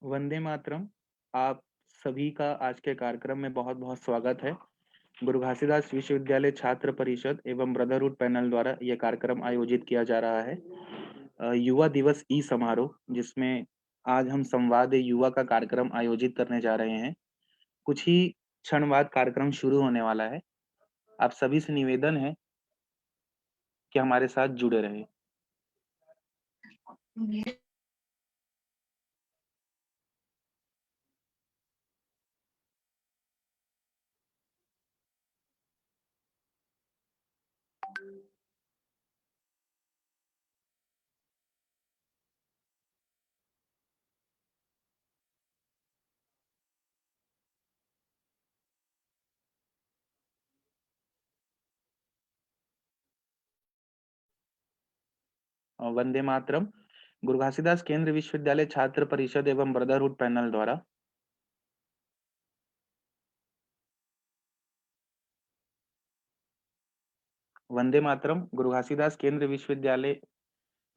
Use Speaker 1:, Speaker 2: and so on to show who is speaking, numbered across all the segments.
Speaker 1: वंदे मातरम। आप सभी का आज के कार्यक्रम में बहुत-बहुत स्वागत है। गुरु घासीदास विश्वविद्यालय छात्र परिषद एवं ब्रदरहुड पैनल द्वारा यह कार्यक्रम आयोजित किया जा रहा है। युवा दिवस ई समारोह जिसमें आज हम संवाद युवा का कार्यक्रम आयोजित करने जा रहे हैं। कुछ ही क्षण बाद कार्यक्रम शुरू होने वाला है। आप सभी से निवेदन है कि हमारे साथ जुड़े रहें। वंदे मातरम। गुरु घासीदास केंद्रीय विश्वविद्यालय छात्र परिषद एवं ब्रदरहुड पैनल द्वारा वंदे मातरम। गुरु घासीदास केंद्रीय विश्वविद्यालय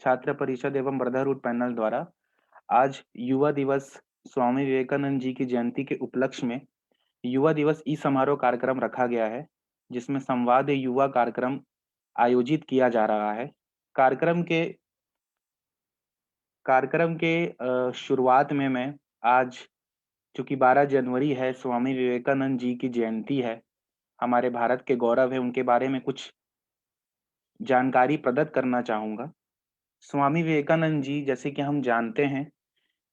Speaker 1: छात्र परिषद एवं ब्रदरहुड पैनल द्वारा आज युवा दिवस स्वामी विवेकानंद जी की जयंती के उपलक्ष्य में युवा दिवस ई समारोह कार्यक्रम रखा गया है, जिसमें संवाद युवा कार्यक्रम आयोजित किया जा रहा है। कार्यक्रम के शुरुआत में मैं आज, चूंकि 12 जनवरी है, स्वामी विवेकानंद जी की जयंती है, हमारे भारत के गौरव है, उनके बारे में कुछ जानकारी प्रदत्त करना चाहूंगा। स्वामी विवेकानंद जी, जैसे कि हम जानते हैं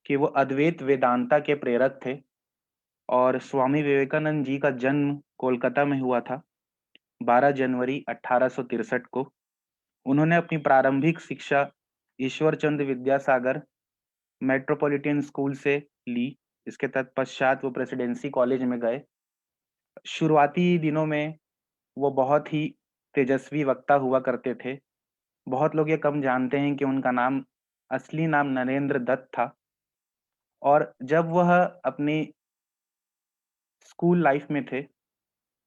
Speaker 1: कि वो अद्वैत वेदांता के प्रेरक थे और स्वामी विवेकानंद जी का जन्म कोलकाता में हुआ था 12 जनवरी 1863 को। उन्होंने अपनी प्रारंभिक शिक्षा ईश्वरचंद विद्यासागर मेट्रोपॉलिटन स्कूल से ली। इसके तत्पश्चात वो प्रेसिडेंसी कॉलेज में गए। शुरुआती दिनों में वो बहुत ही तेजस्वी वक्ता हुआ करते थे। बहुत लोग ये कम जानते हैं कि उनका नाम, असली नाम नरेंद्र दत्त था। और जब वह अपनी स्कूल लाइफ में थे,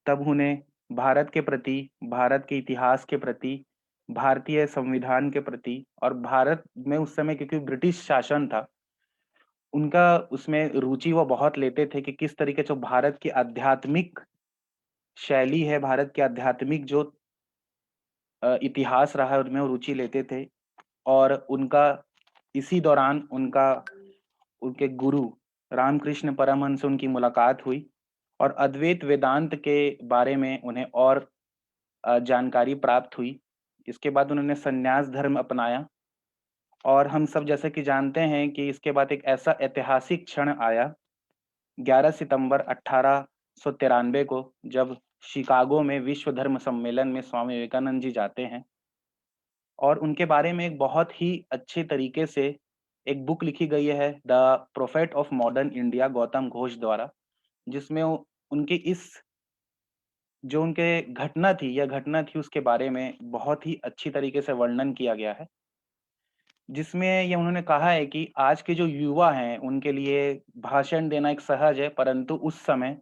Speaker 1: तब उन्हें भारत के प्रति, भारत के इतिहास के प्रति, भारतीय संविधान के प्रति और भारत में उस समय क्योंकि ब्रिटिश शासन था, उनका उसमें रुचि वो बहुत लेते थे कि किस तरीके से भारत की आध्यात्मिक शैली है, भारत के आध्यात्मिक जो इतिहास रहा है, उनमें वो रुचि लेते थे। और उनका इसी दौरान उनके गुरु रामकृष्ण परमहंस से उनकी मुलाकात हुई और अद्वैत वेदांत के बारे में उन्हें और जानकारी प्राप्त हुई। इसके बाद उन्होंने संन्यास धर्म अपनाया और हम सब जैसे कि जानते हैं कि इसके बाद एक ऐसा ऐतिहासिक क्षण आया 11 सितंबर 1893 को, जब शिकागो में विश्व धर्म सम्मेलन में स्वामी विवेकानंद जी जाते हैं और उनके बारे में एक बहुत ही अच्छे तरीके से एक बुक लिखी गई है, the prophet of modern India, Gautam Ghosh द्वारा, जिसमें उनके इस जो उनके घटना थी, यह घटना थी, उसके बारे में बहुत ही अच्छी तरीके से वर्णन किया गया है। जिसमें ये उन्होंने कहा है कि आज के जो युवा हैं, उनके लिए भाषण देना एक सहज है, परंतु उस समय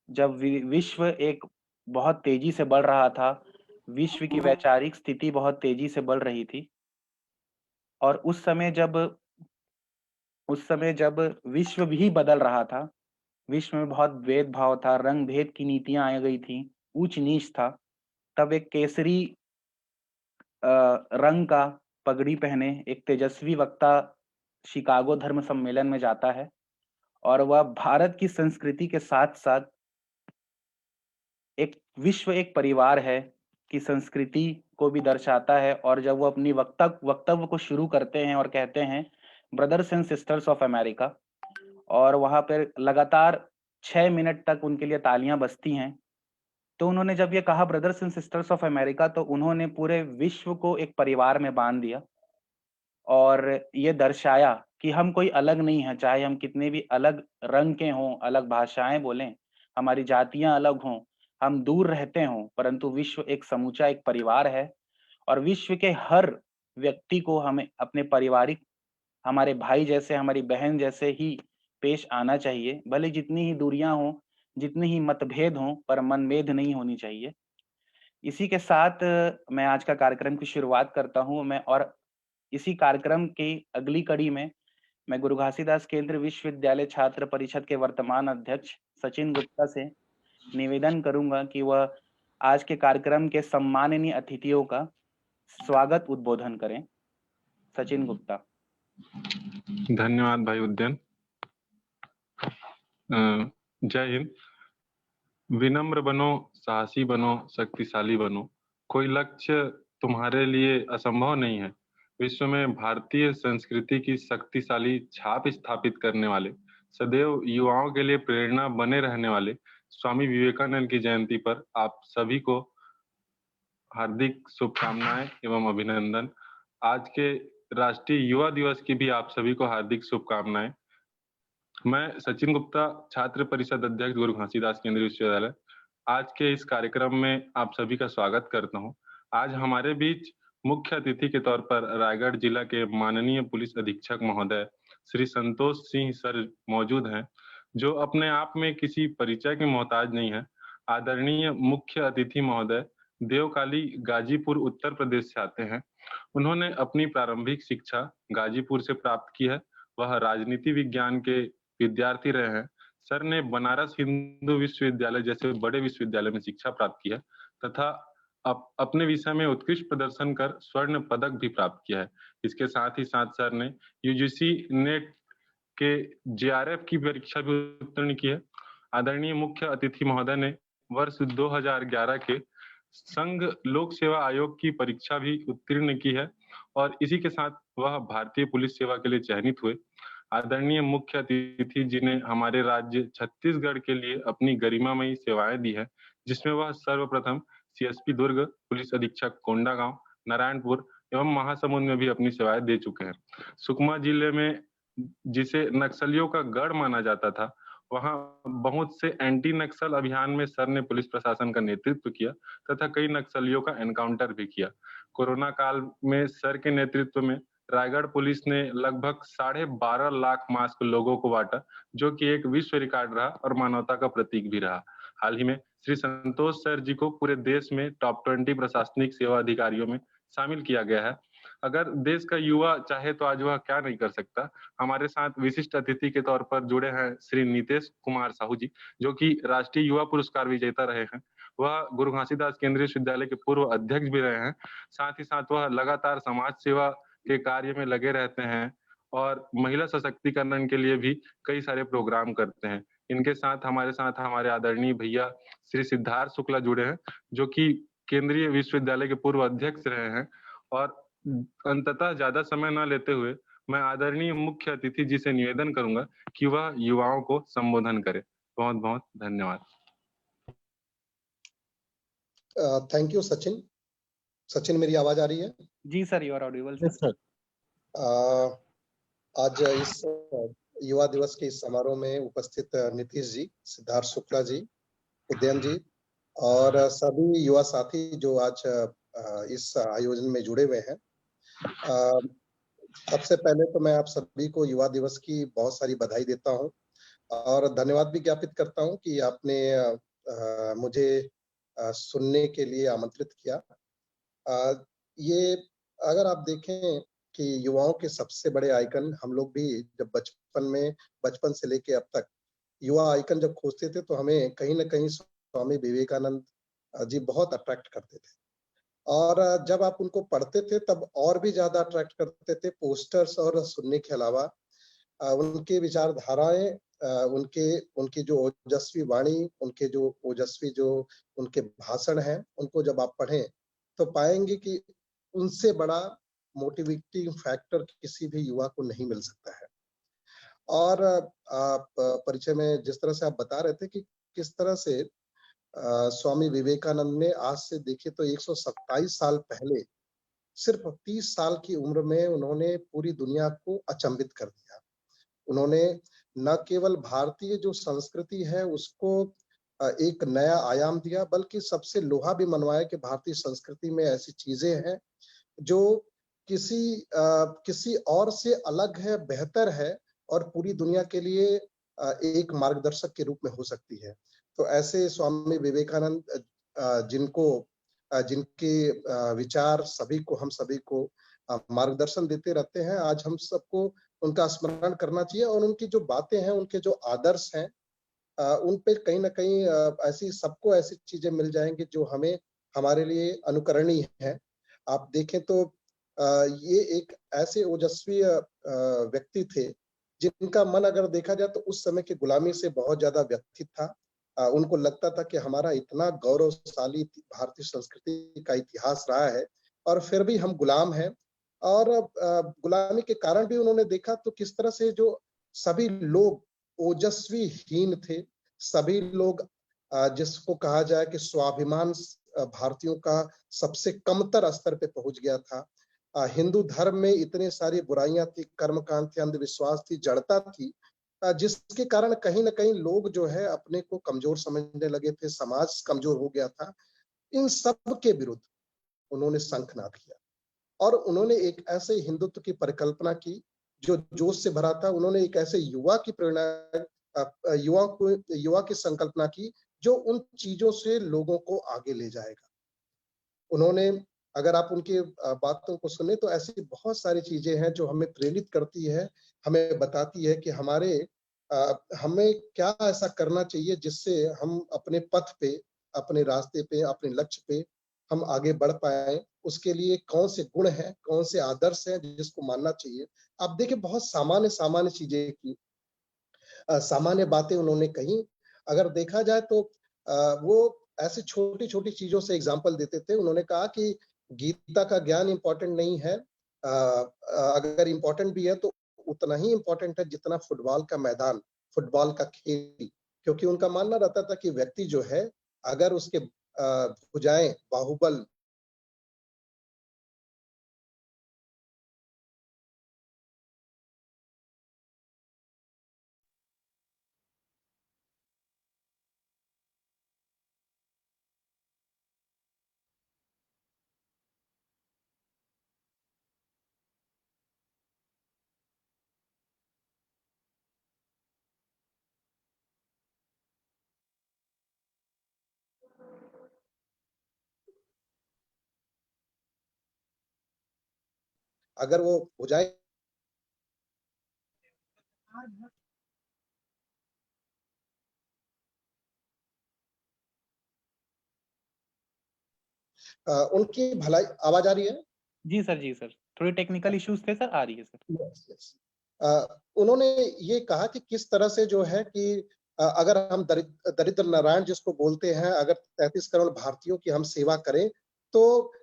Speaker 1: जब विश्व एक बहुत तेजी से बढ़ रहा था, विश्व की वैचारिक स्थिति बहुत तेजी से बढ़ रही थी और उस समय जब विश्व भी बदल रहा था, विश्व में बहुत भेदभाव था, रंग भेद की नीतियां आ गई थी, ऊंच नीच था। तब एक केसरी रंग का पगड़ी पहने एक तेजस्वी वक्ता शिकागो धर्म सम्मेलन में जाता है और वह भारत की संस्कृति के साथ-साथ एक विश्व एक परिवार है की संस्कृति को भी दर्शाता है। और जब वो अपनी वक्तव्य को शुरू करते हैं और कहते हैं brothers and sisters of America, और वहां पर लगातार 6 मिनट तक उनके लिए तालियां बजती हैं। तो उन्होंने जब ये कहा brothers and sisters of America, तो उन्होंने पूरे विश्व को एक परिवार में बांध दिया और ये दर्शाया कि हम कोई अलग नहीं है, चाहे हम कितने भी अलग रंग के हों, अलग भाषाएं बोलें, हमारी जातियां अलग हों, हम दूर रहते हों, परंतु विश्व एक समूचा एक परिवार है और विश्व के हर व्यक्ति को हमें अपने पारिवारिक, हमारे भाई जैसे, हमारी बहन जैसे ही पेश आना चाहिए। भले जितनी ही दूरियां हों, जितने ही मतभेद हों, पर मनभेद नहीं होनी चाहिए। इसी के साथ मैं आज का कार्यक्रम की शुरुआत करता हूँ। मैं और इसी कार्यक्रम की अगली कड़ी में मैं गुरु घासीदास केंद्रीय विश्वविद्यालय छात्र परिषद के वर्तमान अध्यक्ष सचिन गुप्ता से निवेदन करूंगा कि वह आज के कार्यक्रम के सम्माननीय अतिथियों का स्वागत उद्बोधन करें। सचिन गुप्ता।
Speaker 2: धन्यवाद भाई उद्यन। जय हिंद। विनम्र बनो, साहसी बनो, शक्तिशाली बनो। कोई लक्ष्य तुम्हारे लिए असंभव नहीं है। विश्व में भारतीय संस्कृति की शक्तिशाली छाप स्थापित करने वाले, सदैव युवाओं के लिए प्रेरणा बने रहने वाले स्वामी विवेकानंद की जयंती पर आप सभी को हार्दिक शुभकामनाएं एवं अभिनंदन। आज के राष्ट्रीय युवा दिवस की भी आप सभी को हार्दिक शुभकामनाएं। मैं सचिन गुप्ता, छात्र परिषद अध्यक्ष गुरु घासीदास केंद्रीय विश्वविद्यालय, आज के इस कार्यक्रम में आप सभी का स्वागत करता हूं। आज हमारे बीच मुख्य अतिथि के तौर पर रायगढ़ जिला के माननीय पुलिस अधीक्षक महोदय श्री संतोष सिंह सर मौजूद हैं, जो अपने आप में किसी परिचय के मोहताज नहीं है। आदरणीय मुख्य अतिथि महोदय देवकाली गाजीपुर उत्तर प्रदेश से आते हैं। उन्होंने अपनी प्रारंभिक शिक्षा गाजीपुर से प्राप्त की है। वह राजनीति विज्ञान के विद्यार्थी रहे हैं। सर ने बनारस हिंदू विश्वविद्यालय जैसे बड़े विश्वविद्यालय में शिक्षा प्राप्त की है तथा अपने विषय में उत्कृष्ट प्रदर्शन कर स्वर्ण पदक भी प्राप्त किया है। इसके साथ ही साथ सर ने यूजीसी नेट के जेआरएफ की परीक्षा भी उत्तीर्ण की है। आदरणीय मुख्य अतिथि महोदय ने वर्ष 2011 के संघ लोक सेवा आयोग की परीक्षा भी उत्तीर्ण की है और इसी के साथ वह भारतीय पुलिस सेवा के लिए चयनित हुए। आदरणीय मुख्य अतिथि जी ने हमारे राज्य छत्तीसगढ़ के लिए अपनी गरिमामयी सेवाएं दी है, जिसमें वह सर्वप्रथम सीएसपी दुर्ग, पुलिस अधीक्षक कोंडागांव, नारायणपुर एवं महासमुंद में भी अपनी सेवाएं दे चुके हैं। सुकमा जिले में जिसे नक्सलियों का गढ़ माना जाता था, वहां बहुत से एंटी नक्सल अभियान में सर ने पुलिस प्रशासन का नेतृत्व किया तथा कई नक्सलियों का एनकाउंटर भी किया। कोरोना काल में सर के नेतृत्व में रायगढ़ पुलिस ने लगभग 12.5 लाख मास्क लोगों को बांटा, जो कि एक विश्व रिकॉर्ड रहा और मानवता का प्रतीक भी रहा। हाल ही में श्री संतोष सर जी को पूरे देश में टॉप 20 प्रशासनिक सेवा अधिकारियों में शामिल किया गया है। अगर देश का युवा चाहे तो आज वह क्या नहीं कर सकता। हमारे साथ विशिष्ट अतिथि के तौर पर जुड़े हैं श्री नीतेश कुमार साहू जी, जो कि राष्ट्रीय युवा पुरस्कार विजेता रहे हैं। वह गुरु घासीदास केंद्रीय विश्वविद्यालय के पूर्व अध्यक्ष भी रहे हैं। साथ ही साथ वह लगातार समाज सेवा के कार्य में लगे रहते हैं और महिला सशक्तिकरण के लिए भी कई सारे प्रोग्राम करते हैं। इनके साथ हमारे आदरणीय भैया श्री सिद्धार्थ शुक्ला जुड़े हैं, जो कि केंद्रीय विश्वविद्यालय के पूर्व अध्यक्ष रहे हैं। और अंततः ज्यादा समय न लेते हुए मैं आदरणीय मुख्य अतिथि जी से निवेदन करूंगा कि वह युवाओं को संबोधन करें। बहुत बहुत धन्यवाद।
Speaker 3: Thank you Sachin. सचिन, मेरी आवाज आ रही है?
Speaker 1: जी sir, you are audible sir.
Speaker 3: आज इस युवा दिवस के इस समारोह में उपस्थित नीतीश जी, सिद्धार्थ शुक्ला जी, उदयन जी और सभी युवा साथी जो आज इस आयोजन में जुड़े हुए हैं, सबसे पहले तो मैं आप सभी को युवा दिवस की बहुत सारी बधाई देता हूं और धन्यवाद भी ज्ञापित करता हूं कि आपने मुझे सुनने के लिए आमंत्रित किया। ये अगर आप देखें कि युवाओं के सबसे बड़े आइकन, हम लोग भी जब बचपन से लेके अब तक युवा आइकन जब खोजते थे तो हमें कहीं ना कहीं स्वामी विवेकानंद जी बहुत अट्रैक्ट करते थे और जब आप उनको पढ़ते थे तब और भी ज्यादा अट्रैक्ट करते थे। पोस्टर्स और सुनने के अलावा उनके विचारधाराएं, उनकी जो ओजस्वी वाणी, उनके जो ओजस्वी जो उनके भाषण हैं, उनको जब आप पढ़ें तो पाएंगे कि उनसे बड़ा मोटिवेटिंग फैक्टर किसी भी युवा को नहीं मिल सकता है। और आप परिचय में जिस तरह से आप बता रहे थे कि किस तरह से स्वामी विवेकानंद ने आज से देखिए तो 127 साल पहले सिर्फ 30 साल की उम्र में उन्होंने पूरी दुनिया को अचंभित कर दिया। उन्होंने न केवल भारतीय जो संस्कृति है उसको एक नया आयाम दिया, बल्कि सबसे लोहा भी मनवाया कि भारतीय संस्कृति में ऐसी चीजें हैं जो किसी और से अलग है, बेहतर है और पूरी दुनिया के लिए एक मार्गदर्शक के रूप में हो सकती है। तो ऐसे स्वामी विवेकानंद जिनके विचार हम सभी को मार्गदर्शन देते रहते हैं, आज हम सबको उनका स्मरण करना चाहिए और उनकी जो बातें हैं, उनके जो आदर्श हैं, उन पे कहीं न कहीं ऐसी सबको ऐसी चीज़ें मिल जाएँगी जो हमें हमारे लिए अनुकरणीय है। आप देखें तो ये एक ऐसे ओजस्वी व्यक्ति थे, जिनका मन अगर देखा जाए तो उस समय की गुलामी से बहुत ज़्यादा व्यथित था। उनको लगता था कि हमारा इतना गौरवशाली भारतीय संस्कृति का इतिहास रहा है और फिर भी हम गुलाम हैं और गुलामी के कारण भी उन्होंने देखा तो किस तरह से जो सभी लोग ओजस्वीहीन थे, सभी लोग जिसको कहा जाए कि स्वाभिमान भारतीयों का सबसे कमतर स्तर पे पहुँच गया था। हिंदू धर्म में इतनी सारी बुराइयाँ थी, कर्मकांड थे, अंधविश्वास थी, जड़ता थी, जिसके कारण कहीं न कहीं लोग जो है अपने को कमज़ोर समझने लगे थे, समाज कमज़ोर हो गया था। इन सब के विरुद्ध उन्होंने शंखनाद किया और उन्होंने एक ऐसे हिंदुत्व की परिकल्पना की, जो जोश से भरा था। उन्होंने एक ऐसे युवा की प्रेरणा युवा की संकल्पना की, जो उन चीज़ों से लोगों को आगे ले जाएगा। उन्होंने अगर आप उनकी बातों को सुने तो ऐसी बहुत सारी चीज़ें हैं जो हमें प्रेरित करती है, हमें बताती है कि हमें क्या ऐसा करना चाहिए जिससे हम अपने पथ पे, अपने रास्ते पे, अपने लक्ष्य पे हम आगे बढ़ पाएँ। उसके लिए कौन से गुण हैं, कौन से आदर्श हैं जिसको मानना चाहिए। आप देखिए बहुत सामान्य-सामान्य चीज़ें की, सामान्य बातें उन्होंने कही। अगर देखा जाए तो वो ऐसी छोटी-छोटी चीज़ों से एग्ज़ाम्पल देते थे। उन्होंने कहा कि गीता का ज्ञान इम्पोर्टेंट नहीं है। अगर इम्पोर्टेंट भी है तो उतना ही इम्पोर्टेंट है जितना फुटबॉल का मैदान, फुटबॉल का खेल। क्योंकि उनका मानना रहता था कि व्यक्ति जो है अगर उसके भुजाएँ, बाहुबल अगर वो भुजाएँ उनकी भलाई आवाज़ आ रही है?
Speaker 1: जी सर। थोड़े टेक्निकल इश्यूज़ थे सर, आ रही है सर।
Speaker 3: Yes, yes. उन्होंने ये कहा कि किस तरह से जो है कि अगर हम दरिद्र नारायण जिसको बोलते हैं, अगर 33 करोड़ भारतीयों की हम सेवा करें, तो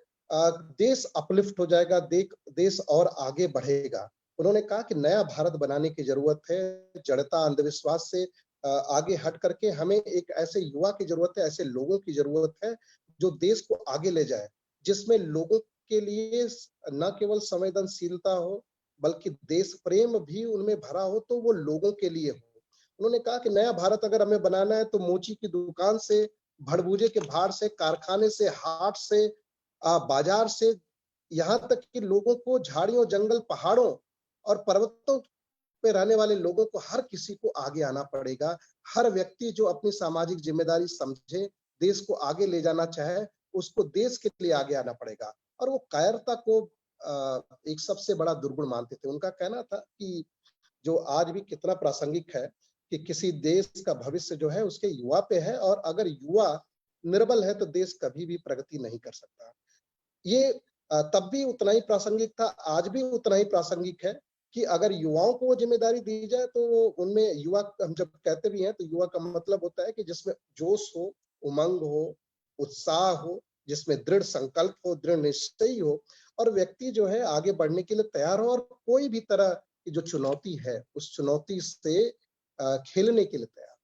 Speaker 3: देश अपलिफ्ट हो जाएगा, देश और आगे बढ़ेगा। उन्होंने कहा कि नया भारत बनाने की ज़रूरत है, जड़ता, अंधविश्वास से आगे हट करके हमें एक ऐसे युवा की ज़रूरत है, ऐसे लोगों की ज़रूरत है, जो देश को आगे ले जाए, जिसमें लोगों के लिए न केवल संवेदनशीलता हो, बल्कि देश प्रेम भी उनमें भरा हो तो वो लोगों के लिए हो। उन्होंने कहा कि नया भारत अगर हमें बनाना है तो मोची की दुकान से, भड़बूजे के भाड़ से, कारखाने से, हाट से, बाजार से, यहाँ तक कि लोगों को झाड़ियों, जंगल, पहाड़ों और पर्वतों पे रहने वाले लोगों को हर किसी को आगे आना पड़ेगा। हर व्यक्ति जो अपनी सामाजिक जिम्मेदारी समझे, देश को आगे ले जाना चाहे, उसको देश के लिए आगे आना पड़ेगा। और वो कायरता को एक सबसे बड़ा दुर्गुण मानते थे। उनका कहना था कि जो आज भी कितना प्रासंगिक है कि किसी देश का भविष्य जो है उसके युवा पे है और अगर युवा निर्बल है तो देश कभी भी प्रगति नहीं कर सकता। ये तब भी उतना ही प्रासंगिक था, आज भी उतना ही प्रासंगिक है कि अगर युवाओं को वो ज़िम्मेदारी दी जाए तो उनमें युवा हम जब कहते भी हैं तो युवा का मतलब होता है कि जिसमें जोश हो, उमंग हो, उत्साह हो, जिसमें दृढ़ संकल्प हो, दृढ़ निश्चयी हो और व्यक्ति जो है आगे बढ़ने के लिए तैयार हो और कोई भी तरह की जो चुनौती है, उस चुनौती से खेलने के लिए तैयार।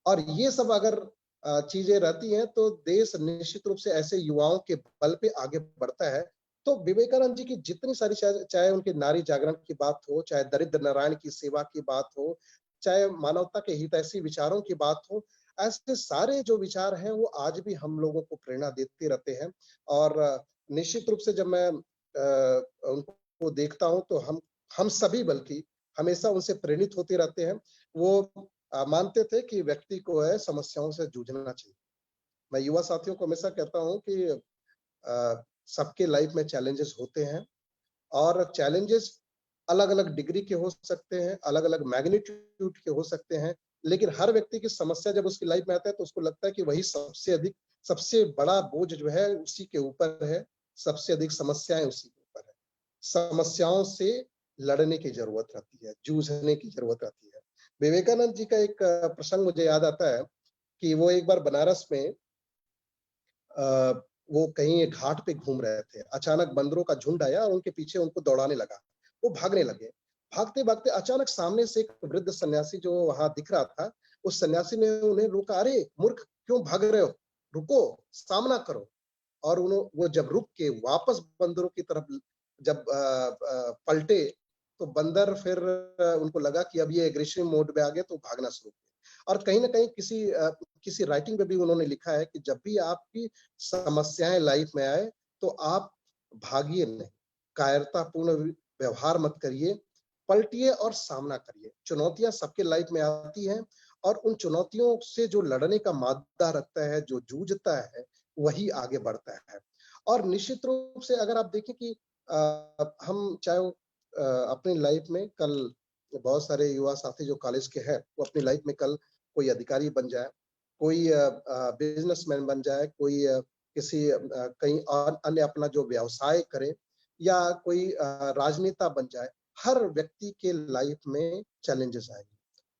Speaker 3: और ये सब अगर चीजें रहती हैं तो देश निश्चित रूप से ऐसे युवाओं के बल पे आगे बढ़ता है। तो विवेकानंद जी की जितनी सारी चाहे उनके नारी जागरण की बात हो, चाहे दरिद्र नारायण की सेवा की बात हो, चाहे मानवता के हितैषी विचारों की बात हो, ऐसे सारे जो विचार हैं वो आज भी हम लोगों को प्रेरणा देते रहते हैं। और निश्चित रूप से जब मैं उनको देखता हूँ तो हम सभी बल्कि हमेशा उनसे प्रेरित होते रहते हैं। वो मानते थे कि व्यक्ति को है समस्याओं से जूझना चाहिए। मैं युवा साथियों को हमेशा कहता हूँ कि सबके लाइफ में चैलेंजेस होते हैं और चैलेंजेस अलग अलग डिग्री के हो सकते हैं, अलग अलग मैग्नीट्यूड के हो सकते हैं, लेकिन हर व्यक्ति की समस्या जब उसकी लाइफ में आता है तो उसको लगता है कि वही सबसे बड़ा बोझ जो है उसी के ऊपर है, सबसे अधिक समस्याएं उसी के ऊपर है। समस्याओं से लड़ने की जरूरत रहती है, जूझने की जरूरत रहती है। विवेकानंद जी का एक प्रसंग मुझे याद आता है कि वो एक बार बनारस में वो कहीं एक घाट पे घूम रहे थे। अचानक बंदरों का झुंड आया और उनके पीछे उनको दौड़ाने लगा। वो भागने लगे। भागते-भागते अचानक सामने से एक वृद्ध सन्यासी जो वहाँ दिख रहा था, उस सन्यासी ने उन्हें रोका, "अरे मूर्ख, क्यों भाग रहे हो? रुको, सामना करो।" और वो जब रुक के वापस बंदरों की तरफ जब पलटे, तो बंदर फिर उनको लगा कि अब ये एग्रेसिव मोड में आ गए, तो भागना शुरू किया। और कहीं न कहीं किसी राइटिंग में भी उन्होंने लिखा है कि जब भी आपकी समस्याएँ लाइफ में आए, तो आप भागिए नहीं, कायरतापूर्ण व्यवहार मत करिए, पलटिए और सामना करिए। चुनौतियाँ सबके लाइफ में आती हैं और उन चुनौतियों से जो लड़ने का मादा रखता है, जो जूझता है, वही आगे बढ़ता है। और निश्चित रूप से अगर आप देखें कि हम चाहे अपनी लाइफ में कल बहुत सारे युवा साथी जो कॉलेज के हैं, वो अपनी लाइफ में कल कोई अधिकारी बन जाए, कोई बिज़नेसमैन बन जाए, कोई किसी कहीं और अन्य अपना जो व्यवसाय करे या कोई राजनेता बन जाए। हर व्यक्ति के लाइफ में चैलेंजेस आएँगे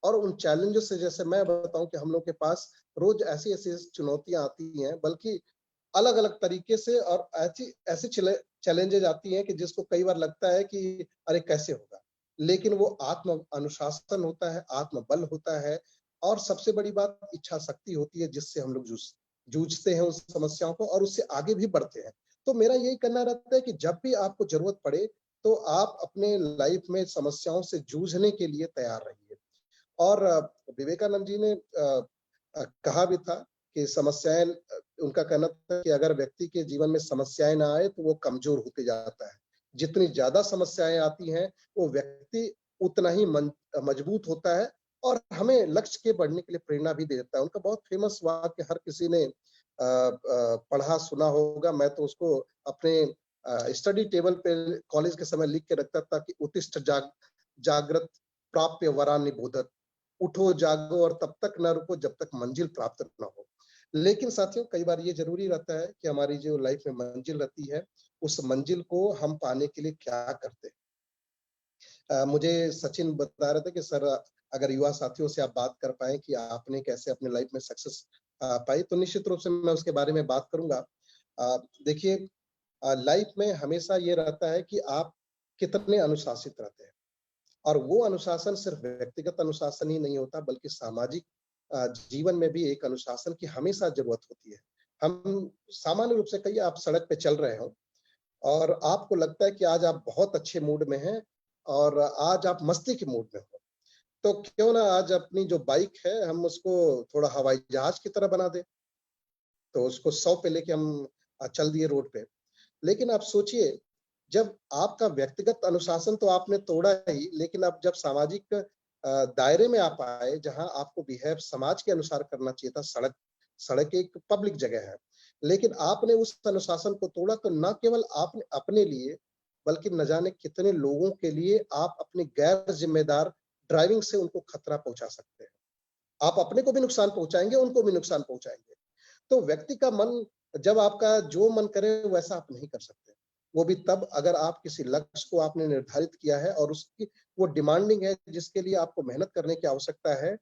Speaker 3: और उन चैलेंजेस से जैसे मैं बताऊँ कि हम लोग के पास रोज़ ऐसी-ऐसी चुनौतियाँ आती हैं, बल्कि अलग-अलग तरीके से और ऐसी चैलेंजेस आती हैं कि जिसको कई बार लगता है कि अरे कैसे होगा? लेकिन वो आत्म अनुशासन होता है, आत्मबल होता है और सबसे बड़ी बात इच्छा शक्ति होती है जिससे हम लोग जूझते हैं उस समस्याओं को और उससे आगे भी बढ़ते हैं। तो मेरा यही कहना रहता है कि जब भी आपको ज़रूरत पड़े, तो आप अपने लाइफ में समस्याओं से जूझने के लिए तैयार रहिए। और विवेकानंद जी ने कहा भी था कि उनका कहना था कि अगर व्यक्ति के जीवन में समस्याएँ ना आए, तो वो कमज़ोर होते जाता है। जितनी ज़्यादा समस्याएँ आती हैं, वो व्यक्ति उतना ही मजबूत होता है और हमें लक्ष्य के बढ़ने के लिए प्रेरणा भी देता है। उनका बहुत फ़ेमस वाक्य हर किसी ने पढ़ा सुना होगा, मैं तो उसको अपने स्टडी टेबल पे कॉलेज के समय लिख के रखता था कि उत्तिष्ठ जागृत प्राप्य वरान्य बोधत। उठो, जागो और तब तक न रुको जब तक मंजिल प्राप्त न हो। लेकिन साथियों कई बार ये ज़रूरी रहता है कि हमारी जो लाइफ में मंजिल रहती है, उस मंजिल को हम पाने के लिए क्या करते हैं? मुझे सचिन बता रहे थे कि सर अगर युवा साथियों से आप बात कर पाएँ कि आपने कैसे अपने लाइफ में सक्सेस पाई, तो निश्चित रूप से मैं उसके बारे में बात करूँगा। देखिए लाइफ में हमेशा ये रहता है कि आप कितने अनुशासित रहते हैं और वो अनुशासन सिर्फ व्यक्तिगत अनुशासन ही नहीं होता बल्कि सामाजिक जीवन में भी एक अनुशासन की हमेशा ज़रूरत होती है। हम सामान्य रूप से कहिए आप सड़क पे चल रहे हो और आपको लगता है कि आज आप बहुत अच्छे मूड में हैं और आज आप मस्ती के मूड में हो। तो क्यों ना आज अपनी जो बाइक है हम उसको थोड़ा हवाई जहाज की तरह बना दें। तो उसको 100 पे लेके हम चल दिए रोड पे। लेकिन आप सोचिए जब आपका व्यक्तिगत अनुशासन तो आपने तोड़ा ही, लेकिन अब जब सामाजिक दायरे में आप आए जहाँ आपको बिहेव समाज के अनुसार करना चाहिए था, सड़क एक पब्लिक जगह है। लेकिन आपने उस अनुशासन को तोड़ा तो न केवल आपने अपने लिए, बल्कि न जाने कितने लोगों के लिए आप अपनी गैर जिम्मेदार ड्राइविंग से उनको खतरा पहुँचा सकते हैं। आप अपने को भी नुकसान पहुँचाएँगे, उनको भी नुकसान पहुँचाएँगे। तो व्यक्ति का मन जब आपका जो मन करे वैसा आप नहीं कर सकते। वो भी तब अगर आप किसी लक्ष्य को आपने निर्धारित किया है और उसकी वो डिमांडिंग है जिसके लिए आपको मेहनत करने की आवश्यकता है,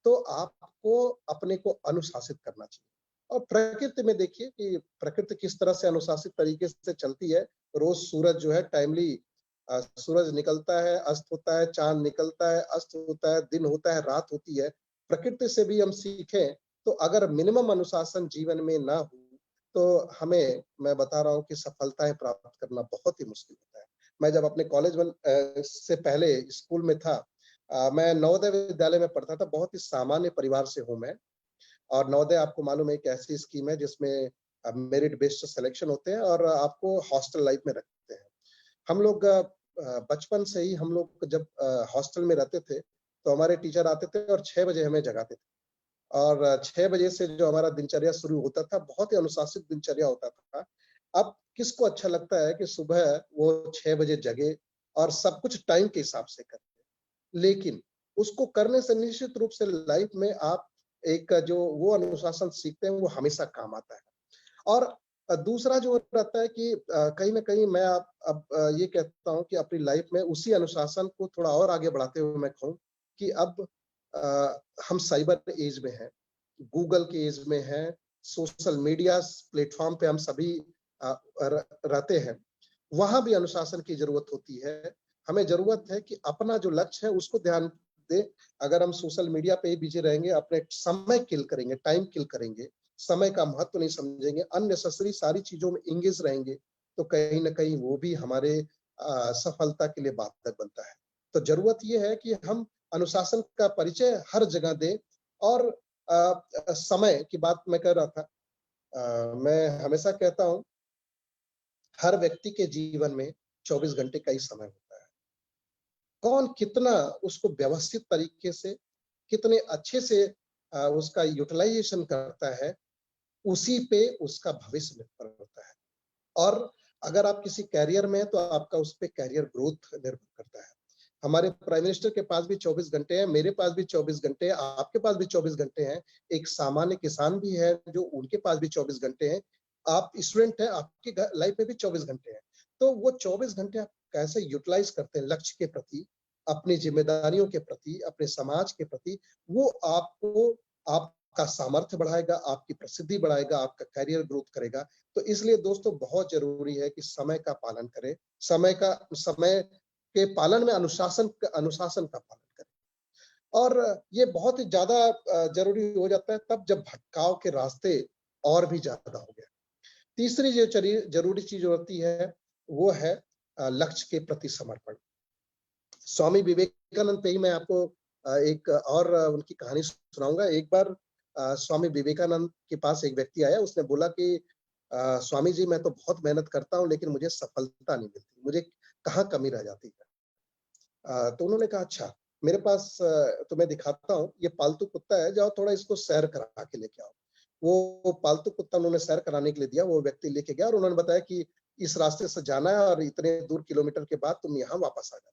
Speaker 3: तो आपको अपने को अनुशासित करना चाहिए। और प्रकृति में देखिए कि प्रकृति किस तरह से अनुशासित तरीके से चलती है। रोज़ सूरज जो है टाइमली सूरज निकलता है, अस्त होता है, चाँद निकलता है, अस्त होता है, दिन होता है, रात होती है। प्रकृति से भी हम सीखें तो अगर मिनिमम अनुशासन जीवन में ना हो, तो मैं बता रहा हूँ कि सफलताएँ प्राप्त करना बहुत ही मुश्किल होता है। मैं जब अपने से पहले स्कूल में था मैं नवोदय विद्यालय में पढ़ता था, बहुत ही सामान्य परिवार से हूँ मैं और नवोदय आपको मालूम है एक ऐसी स्कीम है जिसमें मेरिट बेस्ड सिलेक्शन होते हैं और आपको हॉस्टल लाइफ में रखते हैं। हम लोग बचपन से ही हम लोग जब हॉस्टल में रहते थे, तो हमारे टीचर आते थे और 6 बजे हमें जगाते थे। और 6 बजे से जो हमारा दिनचर्या शुरू होता था, बहुत ही अनुशासित दिनचर्या होता था। अब किसको अच्छा लगता है कि सुबह वो 6 बजे जगे और सब कुछ टाइम के हिसाब से करते हैं। लेकिन उसको करने से निश्चित रूप से लाइफ में आप एक जो वो अनुशासन सीखते हैं वो हमेशा काम आता है। और दूसरा जो रहता है कि कहीं न कहीं मैं अब ये कहता हूँ कि अपनी लाइफ में उसी अनुशासन को थोड़ा और आगे बढ़ाते हुए मैं कहूँ कि अब हम साइबर एज में हैं, गूगल के एज में हैं, सोशल मीडिया प्लेटफ़ॉर्म पे हम सभी रहते हैं। वहाँ भी अनुशासन की ज़रूरत होती है। हमें ज़रूरत है कि अपना जो लक्ष्य है उसको ध्यान दें। अगर हम सोशल मीडिया पे ही बिज़ी रहेंगे, अपने समय किल करेंगे, टाइम किल करेंगे, समय का महत्व नहीं समझेंगे, अननेसेसरी सारी चीज़ों में एंगेज रहेंगे, तो कहीं न कहीं वो भी हमारे सफलता के लिए बाधक बनता है। तो ज़रूरत ये है कि हम अनुशासन का परिचय हर जगह दें। और समय की बात मैं कर रहा था। मैं हमेशा कहता हूँ, हर व्यक्ति के जीवन में 24 घंटे का ही समय होता है। कौन कितना उसको व्यवस्थित तरीके से, कितने अच्छे से उसका यूटिलाइज़ेशन करता है, उसी पे उसका भविष्य निर्भर होता है। और अगर आप किसी करियर में हैं, तो आपका उस पे करियर ग्रोथ निर्भर करता है। हमारे प्राइम मिनिस्टर के पास भी 24 घंटे हैं, मेरे पास भी 24 घंटे हैं, आपके पास भी 24 घंटे हैं। एक सामान्य किसान भी है, जो उनके पास भी 24 घंटे हैं। आप स्टूडेंट हैं, आपकी लाइफ में भी 24 घंटे हैं। तो वो 24 घंटे आप कैसे यूटिलाइज़ करते हैं लक्ष्य के प्रति, अपनी ज़िम्मेदारियों के प्रति, अपने समाज के प्रति, वो आपको आपका सामर्थ्य बढ़ाएगा, आपकी प्रसिद्धि बढ़ाएगा, आपका करियर ग्रोथ करेगा। तो इसलिए दोस्तों बहुत ज़रूरी है कि समय का पालन करें, समय के पालन में अनुशासन का पालन करें। और ये बहुत ही ज़्यादा ज़रूरी हो जाता है तब जब भटकाव के रास्ते और भी ज़्यादा हो गए। तीसरी जो ज़रूरी चीज़ होती है, वो है लक्ष्य के प्रति समर्पण। स्वामी विवेकानंद पे ही मैं आपको एक और उनकी कहानी सुनाऊँगा। एक बार स्वामी विवेकानंद के पास एक व्यक्ति आया, उसने बोला कि स्वामी जी, मैं तो बहुत मेहनत करता हूँ लेकिन मुझे सफलता नहीं मिलती, मुझे कहाँ कमी रह जाती है? तो उन्होंने कहा, अच्छा, मेरे पास तुम्हें दिखाता हूँ, ये पालतू कुत्ता है, जाओ थोड़ा इसको सैर करा के लेके आओ। वो पालतू कुत्ता उन्होंने सैर कराने के लिए दिया, वो व्यक्ति लेके गया और उन्होंने बताया कि इस रास्ते से जाना है और इतने दूर किलोमीटर के बाद तुम यहाँ वापस आ जाना।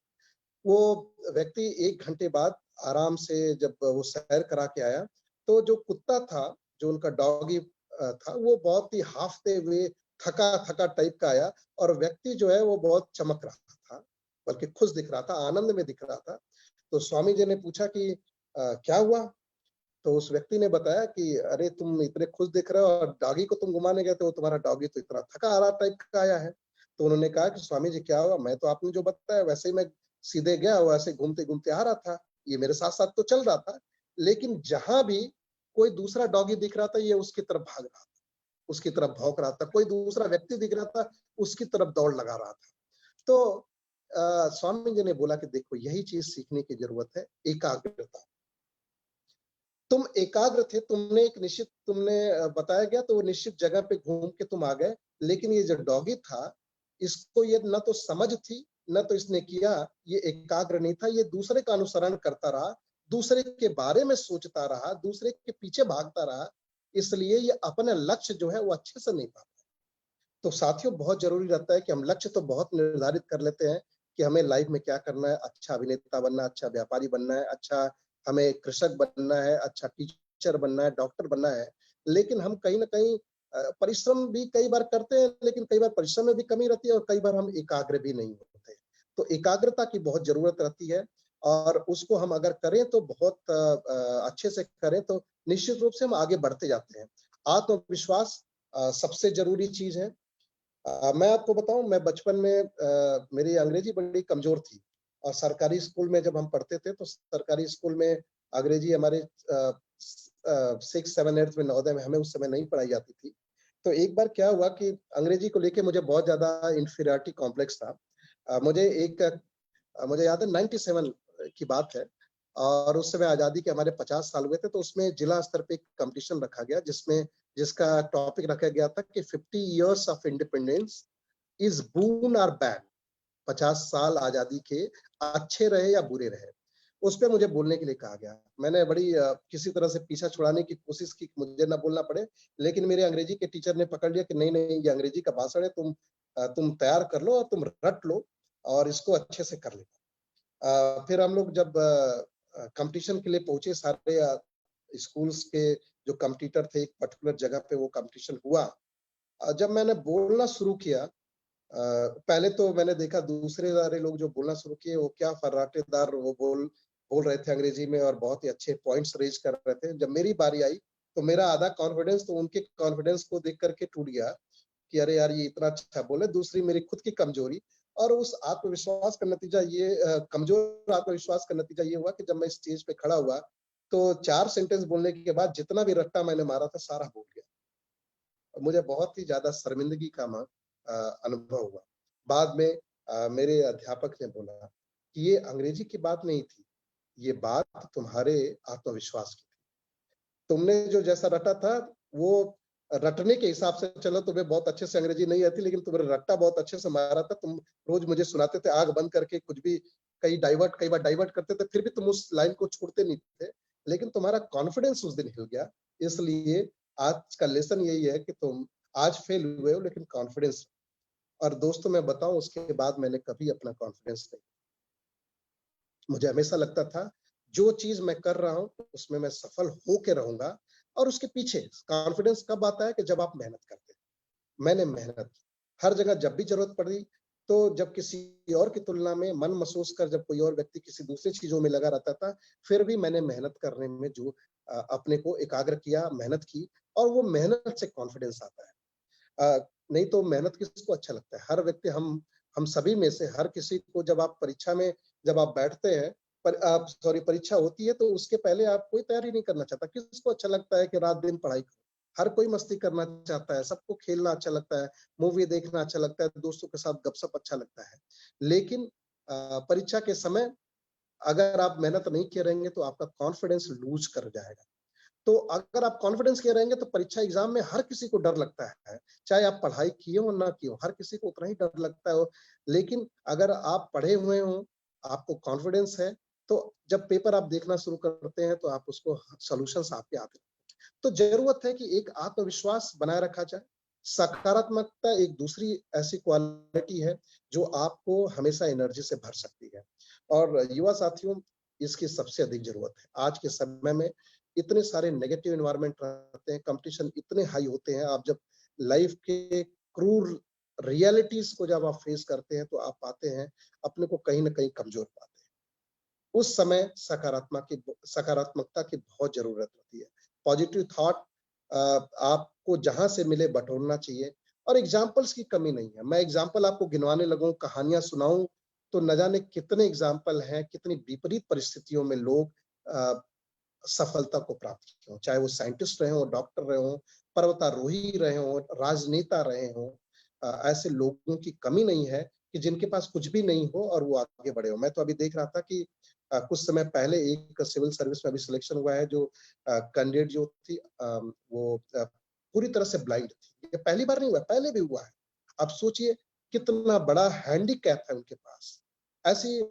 Speaker 3: वो व्यक्ति 1 घंटे बाद आराम से जब वो सैर करा के आया, तो जो कुत्ता था, जो उनका डॉगी था, वो बहुत ही हांफते हुए, थका-थका टाइप का आया और व्यक्ति जो है वो बहुत चमक रहा था, बल्कि खुश दिख रहा था, आनंद में दिख रहा था। तो स्वामी जी ने पूछा कि क्या हुआ? तो उस व्यक्ति ने बताया कि अरे, तुम इतने खुश दिख रहे हो और डॉगी को तुम घुमाने गए थे, वो तुम्हारा डॉगी तो इतना थका हारा टाइप का आया है। तो उन्होंने कहा कि स्वामी जी, क्या हुआ? मैं तो आपने जो बताया वैसे ही मैं सीधे गया, वैसे घूमते-घूमते आ रहा था। ये मेरे साथ-साथ तो चल रहा था, लेकिन जहाँ भी कोई दूसरा डॉगी दिख रहा था, ये उसकी तरफ भाग रहा था, उसकी तरफ भौंक रहा था। कोई दूसरा व्यक्ति दिख रहा था, उसकी तरफ दौड़ लगा रहा था। तो स्वामी जी ने बोला कि देखो, यही चीज़ सीखने की ज़रूरत है, एकाग्रता। तुम एकाग्र थे, तुमने बताया गया तो वो निश्चित जगह पे घूम के तुम आ गए, लेकिन ये जो डॉगी था, इसको ये ना तो समझ थी, ना तो इसने किया, ये एकाग्र नहीं था, ये दूसरे का अनुसरण करता रहा, दूसरे के बारे में सोचता रहा, दूसरे के पीछे भागता रहा, इसलिए ये अपना लक्ष्य जो है वो अच्छे से नहीं पा। तो साथियों, बहुत ज़रूरी रहता है कि हम लक्ष्य तो बहुत निर्धारित कर लेते हैं कि हमें लाइफ में क्या करना है, अच्छा अभिनेता बनना है, अच्छा व्यापारी बनना है, अच्छा हमें कृषक बनना है, अच्छा टीचर बनना है, डॉक्टर बनना है। लेकिन हम कहीं न कहीं परिश्रम भी कई बार करते हैं, लेकिन कई बार परिश्रम में भी कमी रहती है और कई बार हम एकाग्र भी नहीं होते। तो एकाग्रता की बहुत ज़रूरत रहती है और उसको हम अगर करें तो बहुत अच्छे से करें तो निश्चित रूप से हम आगे बढ़ते जाते हैं। आत्मविश्वास सबसे ज़रूरी चीज़ है। मैं आपको बताऊँ, मैं बचपन में मेरी अंग्रेजी बड़ी कमज़ोर थी और सरकारी स्कूल में जब हम पढ़ते थे तो सरकारी स्कूल में अंग्रेजी हमारे 6, 7, 8 में, नवोदय में हमें उस समय नहीं पढ़ाई जाती थी। तो एक बार क्या हुआ कि अंग्रेजी को लेके मुझे बहुत ज़्यादा इन्फीरियॉरिटी कॉम्प्लेक्स था। मुझे याद है 97 की बात है और उस समय आज़ादी के हमारे 50 साल हुए थे, तो उसमें जिला स्तर पे एक कॉम्पिटिशन रखा गया जिसका टॉपिक रखा गया था कि 50 इयर्स ऑफ इंडिपेंडेंस इज बून और बैड। 50 साल आज़ादी के अच्छे रहे या बुरे रहे। उस पे मुझे बोलने के लिए कहा गया। मैंने बड़ी किसी तरह से पीछा छुड़ाने की कोशिश की, मुझे ना बोलना पड़े, लेकिन मेरे अंग्रेजी के टीचर ने पकड़ लिया कि नहीं, नहीं, ये अंग्रेजी का भाषण है, तुम तैयार कर लो और तुम रट लो और इसको अच्छे से कर लेगा। फिर हम लोग जब कंपटीशन के लिए पहुंचे, सारे स्कूल्स के जो कॉम्पिटिटर थे, एक पर्टिकुलर जगह पे वो कंपटीशन हुआ। जब मैंने बोलना शुरू किया, पहले तो मैंने देखा दूसरे सारे लोग जो बोलना शुरू किए वो क्या फर्राटेदार वो बोल रहे थे अंग्रेजी में और बहुत ही अच्छे पॉइंट्स रेज कर रहे थे। जब मेरी बारी आई तो मेरा आधा कॉन्फिडेंस तो उनके कॉन्फिडेंस को देख करके टूट गया कि अरे यार ये इतना अच्छा बोले। दूसरी मेरी खुद की कमजोरी और उस आत्मविश्वास का नतीजा ये कमजोर आत्मविश्वास का नतीजा ये हुआ कि जब मैं स्टेज पे खड़ा हुआ तो 4 सेंटेंस बोलने के बाद जितना भी रट्टा मैंने मारा था सारा भूल गया। मुझे बहुत ही ज्यादा शर्मिंदगी का अनुभव हुआ। बाद में मेरे अध्यापक ने बोला कि ये अंग्रेजी की बात नहीं थी, ये बात तुम्हारे आत्मविश्वास की थी। तुमने जो जैसा रटा था वो रटने के हिसाब से चलो, तुम्हें बहुत अच्छे से अंग्रेजी नहीं आती, लेकिन तुमने रट्टा बहुत अच्छे से मारा था। तुम रोज मुझे सुनाते थे आंख बंद करके कुछ भी, कई बार डाइवर्ट करते थे, फिर भी तुम उस लाइन को छोड़ते नहीं थे। लेकिन तुम्हारा कॉन्फिडेंस उस दिन हिल गया। इसलिए आज का लेसन यही है कि तुम आज फेल हुए हो लेकिन कॉन्फिडेंस। और दोस्तों मैं बताऊं, उसके बाद मैंने कभी अपना कॉन्फिडेंस नहीं, मुझे हमेशा लगता था जो चीज मैं कर रहा हूं उसमें मैं सफल होके रहूंगा। और उसके पीछे कॉन्फिडेंस कब आता है कि जब आप मेहनत करते हैं। मैंने मेहनत की हर जगह, जब भी जरूरत पड़ी तो जब किसी और की तुलना में मन महसूस कर, जब कोई और व्यक्ति किसी दूसरी चीजों में लगा रहता था, फिर भी मैंने मेहनत करने में जो अपने को एकाग्र किया, मेहनत की, और वो मेहनत से कॉन्फिडेंस आता है। नहीं तो मेहनत किसको अच्छा लगता है? हर व्यक्ति, हम सभी में से हर किसी को, जब आप परीक्षा में जब आप बैठते हैं, परीक्षा होती है तो उसके पहले आप कोई तैयारी नहीं करना चाहता। किसको अच्छा लगता है कि रात दिन पढ़ाई करो? हर कोई मस्ती करना चाहता है, सबको खेलना अच्छा लगता है, मूवी देखना अच्छा लगता है, दोस्तों के साथ गपशप अच्छा लगता है। लेकिन परीक्षा के समय अगर आप मेहनत नहीं किए रहेंगे तो आपका कॉन्फिडेंस लूज कर जाएगा। तो अगर आप कॉन्फिडेंस किए रहेंगे तो परीक्षा एग्जाम में हर किसी को डर लगता है, चाहे आप पढ़ाई किए हो ना किए हो, हर किसी को उतना ही डर लगता है। लेकिन अगर आप पढ़े हुए हो, आपको कॉन्फिडेंस है, तो जब पेपर आप देखना शुरू करते हैं तो आप उसको सॉल्यूशंस आपके आते हैं। तो जरूरत है कि एक आत्मविश्वास बनाए रखा जाए। सकारात्मकता एक दूसरी ऐसी क्वालिटी है जो आपको हमेशा एनर्जी से भर सकती है। और युवा साथियों, इसकी सबसे अधिक जरूरत है आज के समय में। इतने सारे नेगेटिव एनवायरनमेंट रहते हैं, कंपटीशन इतने हाई होते हैं। आप जब लाइफ के क्रूर रियलिटीज को जब आप फेस करते हैं तो आप पाते हैं अपने को कहीं ना कहीं कमजोर पाते हैं। उस समय सकारात्मकता की बहुत जरूरत होती है। पॉजिटिव थॉट आपको जहां से मिले बटोरना चाहिए। और एग्जाम्पल्स की कमी नहीं है। मैं एग्जाम्पल आपको गिनवाने लगूं, कहानियां सुनाऊं तो न जाने कितने एग्जाम्पल हैं, कितनी विपरीत परिस्थितियों में लोग सफलता को प्राप्त किए हों, चाहे वो साइंटिस्ट रहे हों, डॉक्टर रहे हों, पर्वतारोही रहे हों, राजनेता रहे हों। ऐसे लोगों की कमी नहीं है कि जिनके पास कुछ भी नहीं हो और वो आगे बढ़े हो। मैं तो अभी देख रहा था कि कुछ समय पहले एक सिविल सर्विस में अभी सिलेक्शन हुआ है, जो कैंडिडेट जो थी वो पूरी तरह से ब्लाइंड थी। ये पहली बार नहीं हुआ, पहले भी हुआ है। अब सोचिए कितना बड़ा हैंडीकैप है उनके पास। ऐसी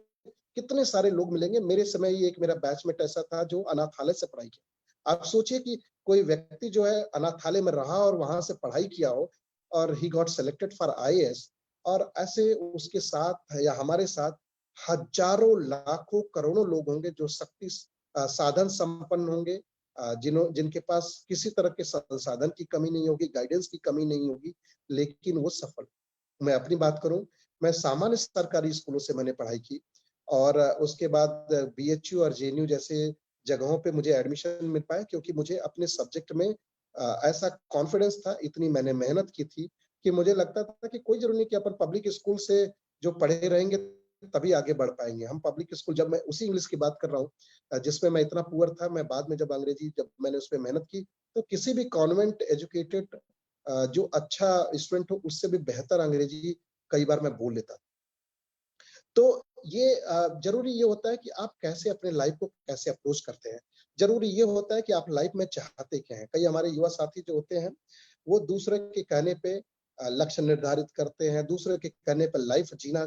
Speaker 3: कितने सारे लोग मिलेंगे। मेरे समय ही एक मेरा बैचमेट ऐसा था जो अनाथालय से पढ़ाई किया। आप सोचिए कि कोई व्यक्ति जो है अनाथालय में रहा और वहां से पढ़ाई किया हो और he got selected for IAS. और ऐसे उसके साथ या हमारे साथ हजारों लाखों करोड़ों लोग होंगे जो शक्ति साधन संपन्न होंगे, जिनके पास किसी तरह के संसाधन की कमी नहीं होगी, गाइडेंस की कमी नहीं होगी, लेकिन वो सफल। मैं अपनी बात करूं, मैं सामान्य सरकारी स्कूलों से मैंने पढ़ाई की और उसके बाद बीएचयू और जेएनयू जैसे जगहों पे मुझे एडमिशन मिल पाया, क्योंकि मुझे अपने सब्जेक्ट में ऐसा कॉन्फिडेंस था, इतनी मैंने मेहनत की थी कि मुझे लगता था कि कोई जरूरी नहीं कि अपन पब्लिक स्कूल से जो पढ़े रहेंगे तभी आगे बढ़ पाएंगे। हम पब्लिक स्कूल, जब मैं उसी इंग्लिश की बात कर रहा हूँ जिसमें मैं इतना पुअर था, मैं बाद में जब अंग्रेजी जब मैंने उसमें मेहनत की तो किसी भी कॉन्वेंट एजुकेटेड जो अच्छा स्टूडेंट हो उससे भी बेहतर अंग्रेजी कई बार मैं बोल लेता। तो ये जरूरी ये होता है कि आप कैसे अपने लाइफ को कैसे अप्रोच करते हैं। जरूरी ये होता है कि आप लाइफ में चाहते क्या हैं। कई हमारे युवा साथी जो होते हैं वो दूसरे के कहने पे लक्ष्य निर्धारित करते हैं, दूसरे के कहने पर लाइफ जीना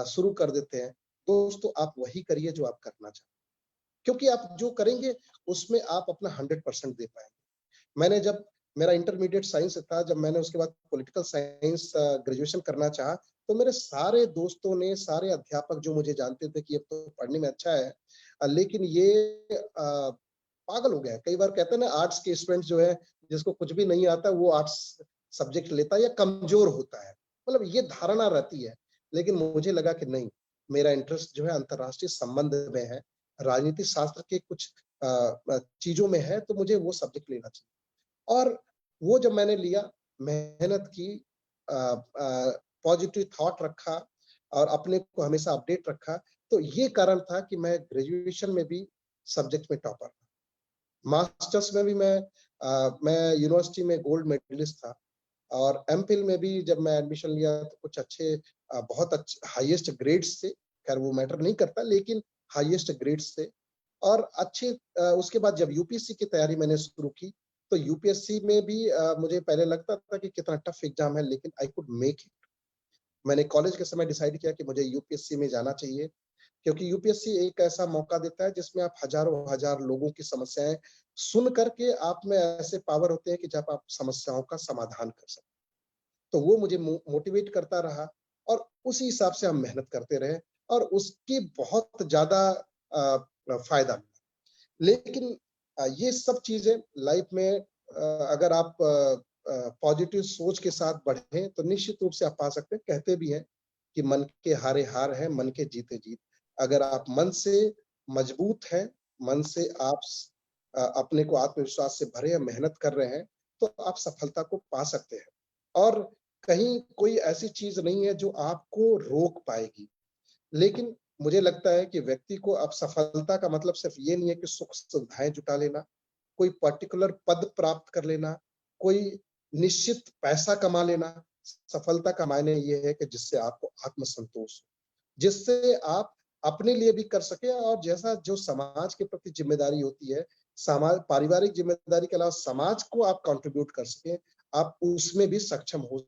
Speaker 3: शुरू कर देते हैं। दोस्तों, आप वही करिए जो आप करना चाहते हैं, क्योंकि आप जो करेंगे उसमें आप अपना 100% दे पाएंगे। मैंने जब मेरा इंटरमीडिएट साइंस था, जब मैंने उसके बाद पॉलिटिकल साइंस ग्रेजुएशन करना चाहा तो मेरे सारे दोस्तों ने, सारे अध्यापक जो मुझे जानते थे कि ये तो पढ़ने में अच्छा है, लेकिन ये पागल हो गया है। कई बार कहते हैं ना, आर्ट्स के स्टूडेंट जो है, जिसको कुछ भी नहीं आता वो आर्ट्स सब्जेक्ट लेता है या कमजोर होता है, मतलब ये धारणा रहती है। लेकिन मुझे लगा कि नहीं, मेरा इंटरेस्ट जो है अंतर्राष्ट्रीय संबंध में है, राजनीति शास्त्र के कुछ चीजों में है, तो मुझे वो सब्जेक्ट लेना चाहिए। और वो जब मैंने लिया, मेहनत की, पॉजिटिव थॉट रखा और अपने को हमेशा अपडेट रखा, तो ये कारण था कि मैं ग्रेजुएशन में भी सब्जेक्ट में टॉपर था। मास्टर्स में भी मैं यूनिवर्सिटी में गोल्ड मेडलिस्ट था, और एमफिल में भी जब मैं एडमिशन लिया तो कुछ अच्छे, बहुत अच्छे हाईएस्ट ग्रेड्स थे। खैर वो मैटर नहीं करता, लेकिन हाईएस्ट ग्रेड्स थे और अच्छे। उसके बाद जब यूपीएससी की तैयारी मैंने शुरू की, तो यूपीएससी में भी मुझे पहले लगता था कि कितना टफ एग्जाम है, लेकिन आई कुड मेक इट। मैंने कॉलेज के समय डिसाइड किया कि मुझे यूपीएससी में जाना चाहिए, क्योंकि यूपीएससी एक ऐसा मौका देता है जिसमें आप हजारों हजार लोगों की समस्याएं सुन करके, आप में ऐसे पावर होते हैं कि जब आप समस्याओं का समाधान कर सकते। तो वो मुझे मोटिवेट करता रहा और उसी हिसाब से हम मेहनत करते रहे और उसकी बहुत ज्यादा फायदा मिला। लेकिन ये सब चीजें लाइफ में, अगर आप पॉजिटिव सोच के साथ बढ़े तो निश्चित रूप से आप पा सकते हैं। कहते भी हैं कि मन के हारे हार है, मन के जीते जीत। अगर आप मन से मजबूत हैं, मन से आप अपने को आत्मविश्वास से भरे हैं, मेहनत कर रहे हैं, तो आप सफलता को पा सकते हैं। और कहीं कोई ऐसी चीज नहीं है जो आपको रोक पाएगी। लेकिन मुझे लगता है कि व्यक्ति को अब सफलता का मतलब सिर्फ ये नहीं है कि सुख सुविधाएं जुटा लेना, कोई पर्टिकुलर पद प्राप्त कर लेना, कोई निश्चित पैसा कमा लेना। सफलता का मायने ये है कि जिससे आपको आत्मसंतोष हो, जिससे आप अपने लिए भी कर सके, और जैसा जो समाज के प्रति जिम्मेदारी होती है, समाज पारिवारिक जिम्मेदारी के अलावा समाज को आप कंट्रीब्यूट कर सके, आप उसमें भी सक्षम हो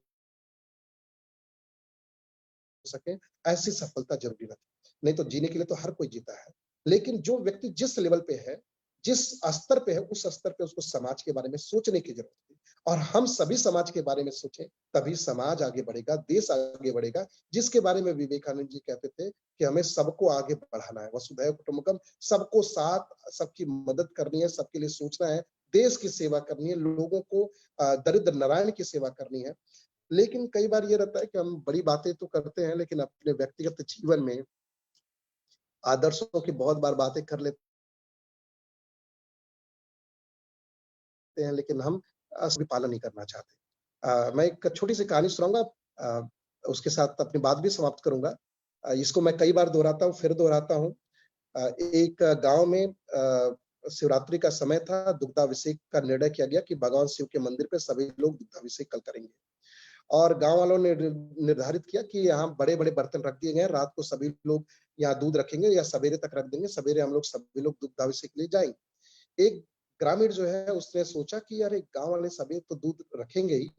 Speaker 3: सके, ऐसी सफलता जरूरी रहती है। नहीं तो जीने के लिए तो हर कोई जीता है, लेकिन जो व्यक्ति जिस लेवल पे है, जिस स्तर पे है, उस स्तर पे उसको समाज के बारे में सोचने की जरूरत है। और हम सभी समाज के बारे में सोचें, तभी समाज आगे बढ़ेगा, देश आगे बढ़ेगा, जिसके बारे में विवेकानंद जी कहते थे कि हमें सबको आगे बढ़ाना है। वसुधैव कुटुंबकम, सबको साथ, सबकी मदद करनी है, सबके लिए सोचना है, देश की सेवा करनी है, लोगों को दरिद्र नारायण की सेवा करनी है। लेकिन कई बार ये रहता है कि हम बड़ी बातें तो करते हैं, लेकिन अपने व्यक्तिगत जीवन में आदर्शों की बहुत बार बातें कर लेते हैं, लेकिन हम असली पालन नहीं करना चाहते। मैं एक छोटी सी कहानी सुनाऊंगा, उसके साथ अपनी बात भी समाप्त करूंगा। इसको मैं कई बार दोहराता हूँ, फिर दोहराता हूँ। एक गांव में शिवरात्रि का समय था, दुग्धाभिषेक का निर्णय किया गया कि भगवान शिव के मंदिर पे सभी लोग दुग्धाभिषेक कल करेंगे। और गांव वालों ने निर्धारित किया कि यहाँ बड़े-बड़े बर्तन रख दिए गए हैं, रात को सभी लोग यहाँ दूध रखेंगे या सवेरे तक रख देंगे, सवेरे हम लोग सभी लोग दुग्धाभिषेक के लिए जाएंगे। एक ग्रामीण जो है उसने सोचा कि यार, एक गांव वाले सभी तो दूध रखेंगे ही,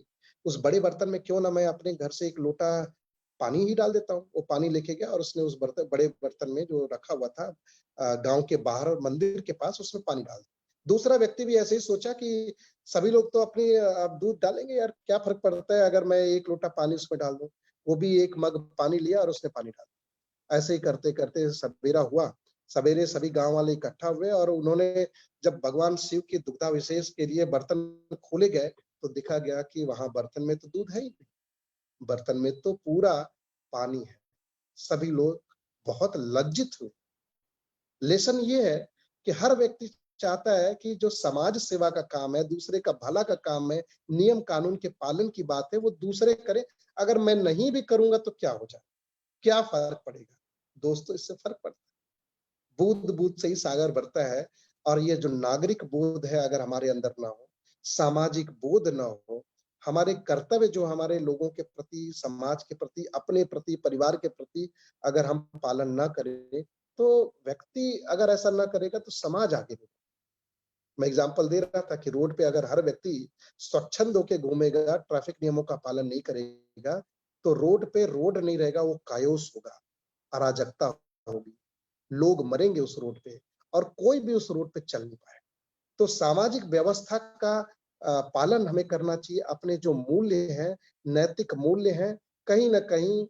Speaker 3: उस बड़े बर्तन में क्यों ना मैं अपने घर से एक लोटा पानी ही डाल देता हूँ। वो पानी लेके गया और उसने उस बड़े बर्तन में जो रखा हुआ था, गांव के बाहर मंदिर के पास, उसमें पानी डाल दिया। दूसरा व्यक्ति भी ऐसे ही सोचा कि सभी लोग तो अपनी अब दूध डालेंगे, यार क्या फर्क पड़ता है अगर मैं एक लोटा पानी उसमें डाल दूं। वो भी एक मग पानी लिया और उसने पानी डाल दिया। ऐसे ही करते करते सवेरा हुआ। सवेरे सभी गांव वाले इकट्ठा हुए और उन्होंने, जब भगवान शिव के दुग्धाभिषेक के लिए बर्तन खोले गए, तो दिखा गया कि वहां बर्तन में तो दूध है ही नहीं, बर्तन में तो पूरा पानी है। सभी लोग बहुत लज्जित हुए। लेसन ये है कि हर व्यक्ति चाहता है कि जो समाज सेवा का काम है, दूसरे का भला का काम है, नियम कानून के पालन की बात है, वो दूसरे करे। अगर मैं नहीं भी करूंगा तो क्या हो जाए, क्या फर्क पड़ेगा? दोस्तों, इससे फर्क पड़ता है। बूंद बूंद से ही सागर भरता है। और ये जो नागरिक बोध है, अगर हमारे अंदर ना हो, सामाजिक बोध ना हो, हमारे कर्तव्य जो हमारे लोगों के प्रति, समाज के प्रति, अपने प्रति, परिवार के प्रति अगर हम पालन ना करें, तो व्यक्ति अगर ऐसा ना करेगा तो समाज आगे बढ़ेगा। मैं एग्जांपल दे रहा था कि रोड पे अगर हर व्यक्ति स्वच्छंद होके घूमेगा, ट्रैफिक नियमों का पालन नहीं करेगा, तो रोड पे रोड नहीं रहेगा, वो कायोस होगा, अराजकता होगी, लोग मरेंगे उस रोड पे और कोई भी उस रोड पे चल नहीं पाएगा। तो सामाजिक व्यवस्था का पालन हमें करना चाहिए। अपने जो मूल्य हैं, नैतिक मूल्य हैं, कहीं न कहीं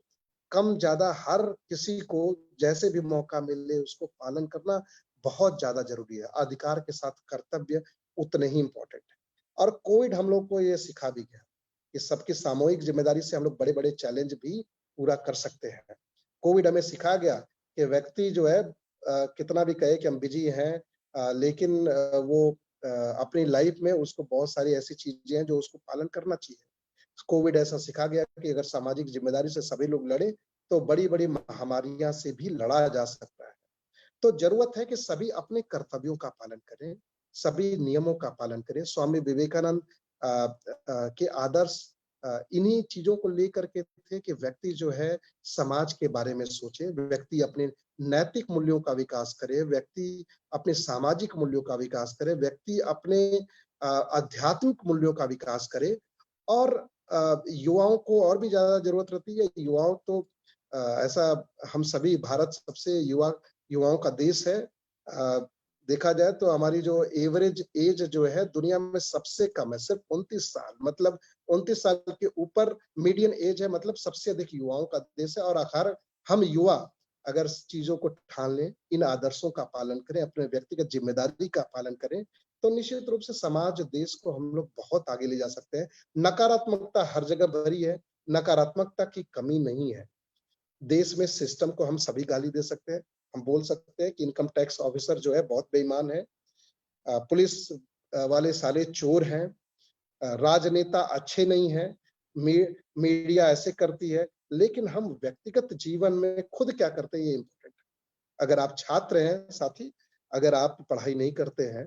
Speaker 3: कम ज़्यादा हर किसी को जैसे भी मौका मिले उसको पालन करना बहुत ज़्यादा ज़रूरी है। अधिकार के साथ कर्तव्य उतने ही इम्पोर्टेंट है। और कोविड हम लोग को ये सिखा भी गया कि सबकी सामूहिक ज़िम्मेदारी से हम लोग बड़े-बड़े चैलेंज भी पूरा कर सकते हैं। कोविड हमें सिखा गया कि व्यक्ति जो है कितना भी कहे कि हम बिज़ी हैं लेकिन वो अपनी लाइफ़ में उसको बहुत सारी ऐसी चीज़ें हैं जो उसको पालन करना चाहिए। कोविड ऐसा सिखा गया कि अगर सामाजिक ज़िम्मेदारी से सभी लोग लड़े, तो बड़ी-बड़ी महामारियाँ से भी लड़ा जा सकता है। तो ज़रूरत है कि सभी अपने कर्तव्यों का पालन करें, सभी नियमों का पालन करें। स्वामी विवेकानंद के आदर्श इन्हीं चीज़ों को लेकर के थे कि व्यक्ति जो है समाज के बारे में सोचे, व्यक्ति अपने नैतिक मूल्यों का विकास करे, व्यक्ति अपने सामाजिक मूल्यों का विकास करे, व्यक्ति अपने आध्यात्मिक मूल्यों का विकास करे और युवाओं को और भी ज़्यादा ज़रूरत रहती है। युवाओं तो ऐसा हम सभी भारत सबसे युवाओं का देश है। देखा जाए तो हमारी जो एवरेज एज जो है दुनिया में सबसे कम है, सिर्फ 29 साल मतलब 29 साल के ऊपर मीडियन एज है मतलब सबसे अधिक युवाओं का देश है और आखिर हम युवा अगर चीज़ों को ठान लें, इन आदर्शों का पालन करें, अपने व्यक्तिगत ज़िम्मेदारी का पालन करें, तो निश्चित रूप से समाज, देश को हम लोग बहुत आगे ले जा सकते हैं। नकारात्मकता हर जगह भरी है, नकारात्मकता की कमी नहीं है। देश में सिस्टम को हम सभी गाली दे सकते हैं। हम बोल सकते हैं कि इनकम टैक्स ऑफिसर जो है बहुत बेईमान है। पुलिस वाले साले चोर हैं। राजनेता अच्छे नहीं हैं। मी मीडिया ऐसे करती है। लेकिन हम व्यक्तिगत जीवन में खुद क्या करते हैं ये इम्पोर्टेंट है। अगर आप छात्र हैं साथी, अगर आप पढ़ाई नहीं करते हैं,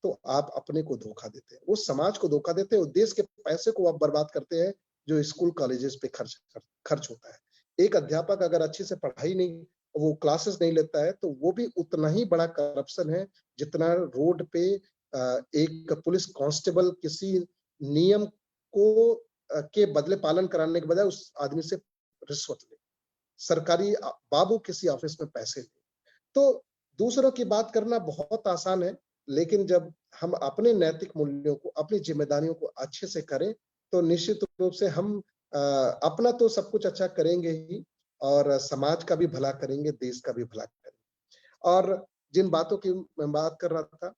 Speaker 3: तो आप अपने को धोखा देते हैं। वो समाज को धोखा देते हैं, देश के पैसे को आप बर्बाद करते हैं, जो स्कूल कॉलेजेस पे खर्च होता है। एक अध्यापक अगर अच्छे से पढ़ाई नहीं वो क्लासेस नहीं लेता है, तो वो भी उतना ही बड़ा करप्शन है, जितना रोड पे एक पुलिस कांस्टेबल किसी नियम को के बदले पालन कराने के बजाय उस आदमी से रिश्वत ले। सरकारी बाबू किसी ऑफिस में पैसे ले। तो दूसरों की बात करना बहुत आसान है, लेकिन जब हम अपने नैतिक मूल्यों को, अपनी ज़िम्मेदारियों को अच्छे से करें, तो निश्चित रूप से हम अपना तो सब कुछ अच्छा करेंगे ही और समाज का भी भला करेंगे, देश का भी भला करेंगे। और जिन बातों की मैं बात कर रहा था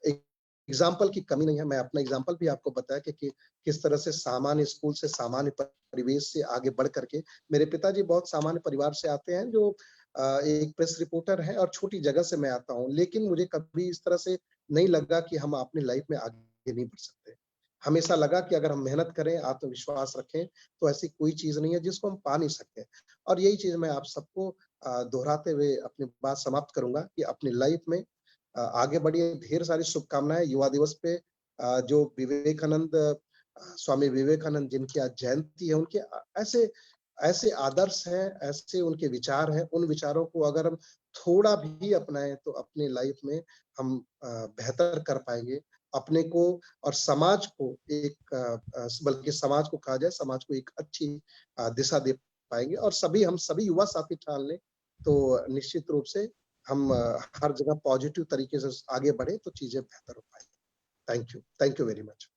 Speaker 3: एक एग्ज़ाम्पल की कमी नहीं है। मैं अपना एग्ज़ाम्पल भी आपको बताया कि किस तरह से सामान्य स्कूल से सामान्य परिवेश से आगे बढ़ कर के मेरे पिताजी बहुत सामान्य परिवार से आते हैं जो एक प्रेस रिपोर्टर हैं और छोटी जगह से मैं आता हूँ। लेकिन मुझे कभी इस तरह से नहीं लगा कि हम अपनी लाइफ़ में आगे नहीं बढ़ सकते। हमेशा लगा कि अगर हम मेहनत करें, आत्मविश्वास रखें, तो ऐसी कोई चीज़ नहीं है जिसको हम पा नहीं सकते। और यही चीज़ मैं आप सबको दोहराते हुए अपनी बात समाप्त करूँगा कि अपनी लाइफ़ में आगे बढ़िए, ढेर सारी शुभकामनाएँ युवा दिवस पे जो स्वामी विवेकानंद जिनकी आज जयंती है, उनके ऐसे ऐसे आदर्श हैं, ऐसे उनके विचार हैं, उन विचारों को अगर हम थोड़ा भी अपनाएँ तो अपनी लाइफ में हम बेहतर कर पाएँगे। अपने को और समाज को एक बल्कि समाज को कहा जाए, समाज को एक अच्छी दिशा दे पाएँगे और हम सभी युवा साथी ठान लें, तो निश्चित रूप से हम हर जगह पॉजिटिव तरीके से आगे बढ़े तो चीज़ें बेहतर हो पाएँगी। Thank you very much.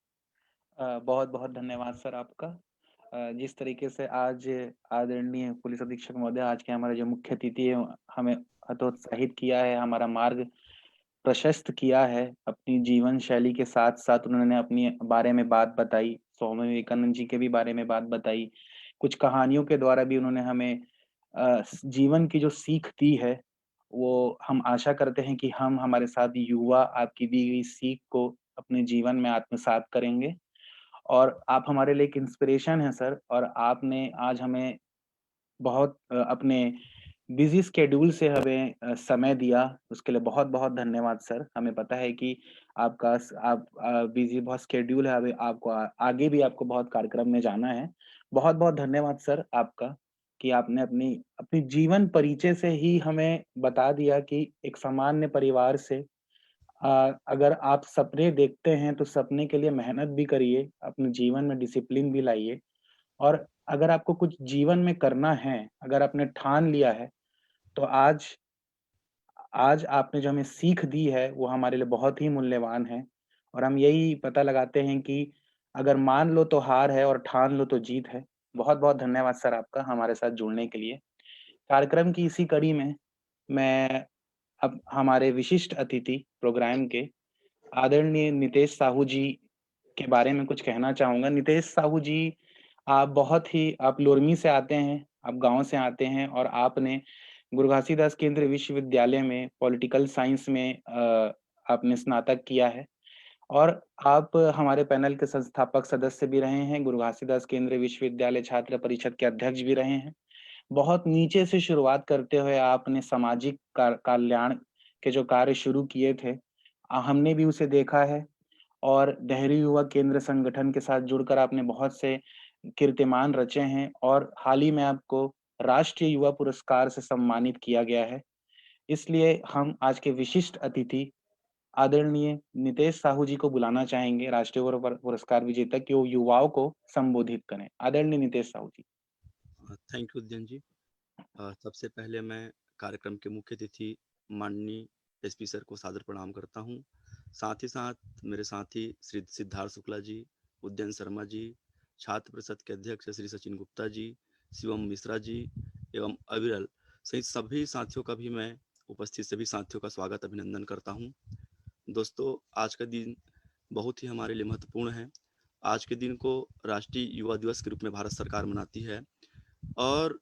Speaker 1: बहुत-बहुत धन्यवाद सर आपका। जिस तरीके से आज आदरणीय पुलिस अधीक्षक महोदय आज के हमारे जो मुख्य अतिथि हैं, हमें हतोत्साहित किया है, हमारा मार्ग प्रशस्त किया है। अपनी जीवन शैली के साथ-साथ उन्होंने अपनी बारे में बात बताई, स्वामी विवेकानंद जी के भी बारे में बात बताई। कुछ कहानियों के द्वारा भी उन्होंने हमें जीवन की जो सीख दी है, वो हम आशा करते हैं कि हम हमारे साथ युवा आपकी दी हुई सीख को अपने जीवन में आत्मसात करेंगे। और आप हमारे लिए एक इंस्पिरेशन हैं सर और आपने आज हमें बहुत अपने बिज़ी शेड्यूल से हमें समय दिया, उसके लिए बहुत-बहुत धन्यवाद सर। हमें पता है कि आप बिज़ी बहुत शेड्यूल है, अभी आपको आगे भी आपको बहुत कार्यक्रम में जाना है। बहुत-बहुत धन्यवाद सर आपका कि आपने अपनी अपनी जीवन परिचय से ही हमें बता दिया कि एक सामान्य परिवार से अगर आप सपने देखते हैं, तो सपने के लिए मेहनत भी करिए, अपने जीवन में डिसिप्लिन भी लाइए और अगर आपको कुछ जीवन में करना है, अगर आपने ठान लिया है, तो आज आज आपने जो हमें सीख दी है, वो हमारे लिए बहुत ही मूल्यवान है और हम यही पता लगाते हैं कि अगर मान लो तो हार है और ठान लो तो जीत है। बहुत-बहुत धन्यवाद सर आपका हमारे साथ जुड़ने के लिए। कार्यक्रम की इसी कड़ी में मैं अब हमारे विशिष्ट अतिथि प्रोग्राम के आदरणीय नितेश साहू जी के बारे में कुछ कहना चाहूँगा। नितेश साहू जी, आप लोरमी से आते हैं, आप गाँव से आते हैं और आपने गुरु घासीदास केंद्रीय विश्वविद्यालय में पॉलिटिकल साइंस में आपने स्नातक किया है और आप हमारे पैनल के संस्थापक सदस्य भी रहे हैं, गुरु घासीदास केंद्रीय विश्वविद्यालय छात्र परिषद के अध्यक्ष भी रहे हैं। बहुत नीचे से शुरुआत करते हुए आपने सामाजिक कल्याण के जो कार्य शुरू किए थे, हमने भी उसे देखा है और डेहरी युवा केंद्र संगठन के साथ जुड़कर आपने बहुत से कीर्तिमान रचे हैं और हाल ही में आपको राष्ट्रीय युवा पुरस्कार से सम्मानित किया गया है। इसलिए हम आज के विशिष्ट अतिथि आदरणीय नितेश साहू जी को बुलाना चाहेंगे, राष्ट्रीय पुरस्कार विजेता, कि वो युवाओं को संबोधित करें। आदरणीय नितेश साहू जी।
Speaker 4: थैंक यू उद्यन जी। सबसे पहले मैं कार्यक्रम के मुख्य अतिथि माननीय एसपी सर को सादर प्रणाम करता हूं। साथ ही साथ मेरे साथी श्री सिद्धार्थ शुक्ला जी, उद्यन शर्मा जी, छात्र परिषद के अध्यक्ष श्री सचिन गुप्ता जी, शिवम मिश्रा जी एवं अविरल सहित सभी साथियों का भी मैं उपस्थित सभी साथियों का स्वागत अभिनंदन करता हूं। दोस्तों, आज का दिन बहुत ही हमारे लिए महत्वपूर्ण है। आज के दिन को राष्ट्रीय युवा दिवस के रूप में भारत सरकार मनाती है और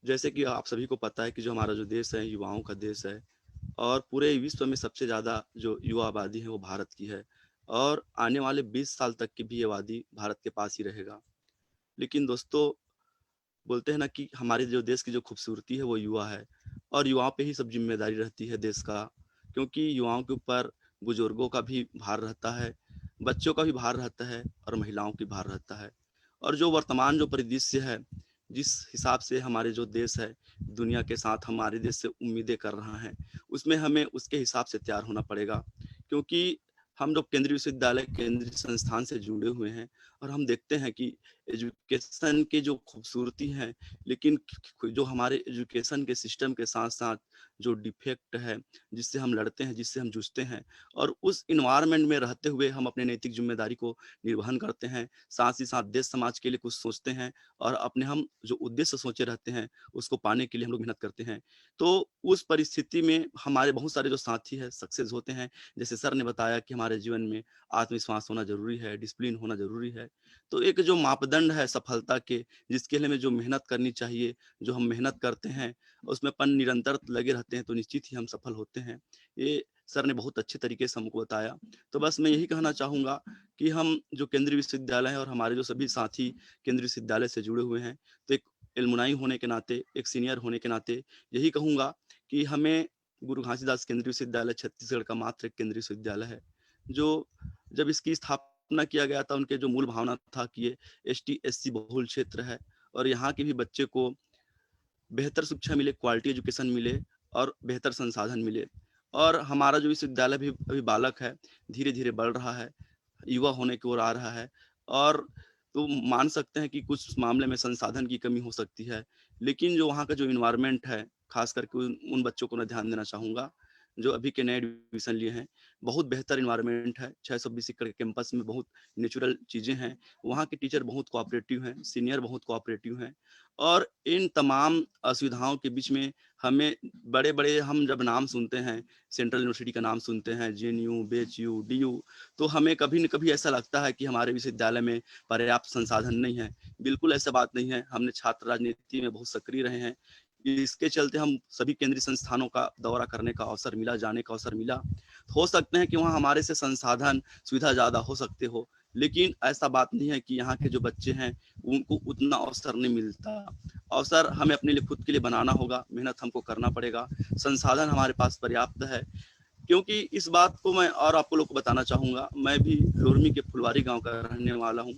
Speaker 4: जैसे कि आप सभी को पता है कि जो हमारा जो देश है युवाओं का देश है और पूरे विश्व में सबसे ज़्यादा जो युवा आबादी है वो भारत की है और आने वाले 20 साल तक की भी आबादी भारत के पास ही रहेगा। लेकिन दोस्तों, बोलते हैं ना कि हमारे जो देश की जो खूबसूरती है वो युवा है और युवाओं पे ही सब जिम्मेदारी रहती है देश का, क्योंकि युवाओं के ऊपर बुजुर्गों का भी भार रहता है, बच्चों का भी भार रहता है और महिलाओं की भार रहता है। और जो वर्तमान जो परिदृश्य है, जिस हिसाब से हमारे जो देश है दुनिया के साथ हमारे देश से उम्मीदें कर रहा है, उसमें हमें उसके हिसाब से तैयार होना पड़ेगा। क्योंकि हम लोग केंद्रीय विश्वविद्यालय केंद्रीय संस्थान से जुड़े हुए हैं और हम देखते हैं कि एजुकेशन की जो खूबसूरती है, लेकिन जो हमारे एजुकेशन के सिस्टम के साथ साथ जो डिफेक्ट है जिससे हम लड़ते हैं, जिससे हम जूझते हैं और उस इन्वायरमेंट में रहते हुए हम अपने नैतिक जिम्मेदारी को निर्वहन करते हैं, साथ ही साथ देश समाज के लिए कुछ सोचते हैं और अपने हम जो उद्देश्य सोचे रहते हैं उसको पाने के लिए हम लोग मेहनत करते हैं। तो उस परिस्थिति में हमारे बहुत सारे जो साथी हैं सक्सेस होते हैं। जैसे सर ने बताया कि हमारे जीवन में आत्मविश्वास होना जरूरी है, डिसिप्लिन होना जरूरी है। तो एक जो मापदंड है सफलता के, जिसके लिए हमें जो मेहनत करनी चाहिए, जो हम मेहनत करते हैं उसमें अपन निरंतर लगे रहते हैं तो निश्चित ही हम सफल होते हैं। ये सर ने बहुत अच्छे तरीके से हमको बताया। तो बस मैं यही कहना चाहूंगा कि हम जो केंद्रीय विश्वविद्यालय है और हमारे जो सभी साथी केंद्रीय विश्वविद्यालय से जुड़े हुए हैं, तो एक एलुमनाई होने के नाते, एक सीनियर होने के नाते यही कहूंगा कि हमें गुरु घासीदास केंद्रीय विश्वविद्यालय छत्तीसगढ़ का मात्र एक केंद्रीय विश्वविद्यालय है, जो जब इसकी स्थापना किया गया था उनके जो मूल भावना था कि ये ST SC बहुल क्षेत्र है और यहाँ के भी बच्चे को बेहतर शिक्षा मिले, क्वालिटी एजुकेशन मिले और बेहतर संसाधन मिले। और हमारा जो विश्वविद्यालय भी अभी बालक है, धीरे धीरे बढ़ रहा है, युवा होने की ओर आ रहा है और तो मान सकते हैं कि कुछ मामले में संसाधन की कमी हो सकती है, लेकिन जो वहाँ का जो इन्वायरमेंट है, खास करके उन बच्चों को मैं ध्यान देना चाहूँगा जो अभी के नए एडमिशन लिए हैं। बहुत बेहतर इन्वायरमेंट है, 620 एकड़ के कैंपस में बहुत नेचुरल चीज़ें हैं, वहाँ के टीचर बहुत कोऑपरेटिव हैं, सीनियर बहुत कोऑपरेटिव हैं और इन तमाम असुविधाओं के बीच में हमें बड़े-बड़े हम जब नाम सुनते हैं, सेंट्रल यूनिवर्सिटी का नाम सुनते हैं, JNU, BHU, DU, तो हमें कभी न कभी ऐसा लगता है कि हमारे विश्वविद्यालय में पर्याप्त संसाधन नहीं है। बिल्कुल ऐसा बात नहीं है, हमने छात्र राजनीति में बहुत सक्रिय रहे हैं। इसके चलते हम सभी केंद्रीय संस्थानों का दौरा करने का अवसर मिला, जाने का अवसर मिला। हो सकते हैं कि वहाँ हमारे से संसाधन, सुविधा ज़्यादा हो सकते हो, लेकिन ऐसा बात नहीं है कि यहाँ के जो बच्चे हैं उनको उतना अवसर नहीं मिलता। अवसर हमें अपने लिए खुद के लिए बनाना होगा, मेहनत हमको करना पड़ेगा, संसाधन हमारे पास पर्याप्त है। क्योंकि इस बात को मैं और आपको लोग को बताना चाहूँगा, मैं भी लोरमी के फुलवारी गाँव का रहने वाला हूँ।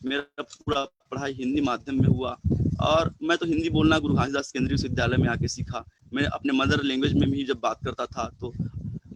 Speaker 4: मेरा पूरा पढ़ाई हिंदी माध्यम में हुआ और मैं तो हिंदी बोलना गुरु घासीदास केंद्रीय विश्वविद्यालय में आके सीखा। मैं अपने मदर लैंग्वेज में भी जब बात करता था तो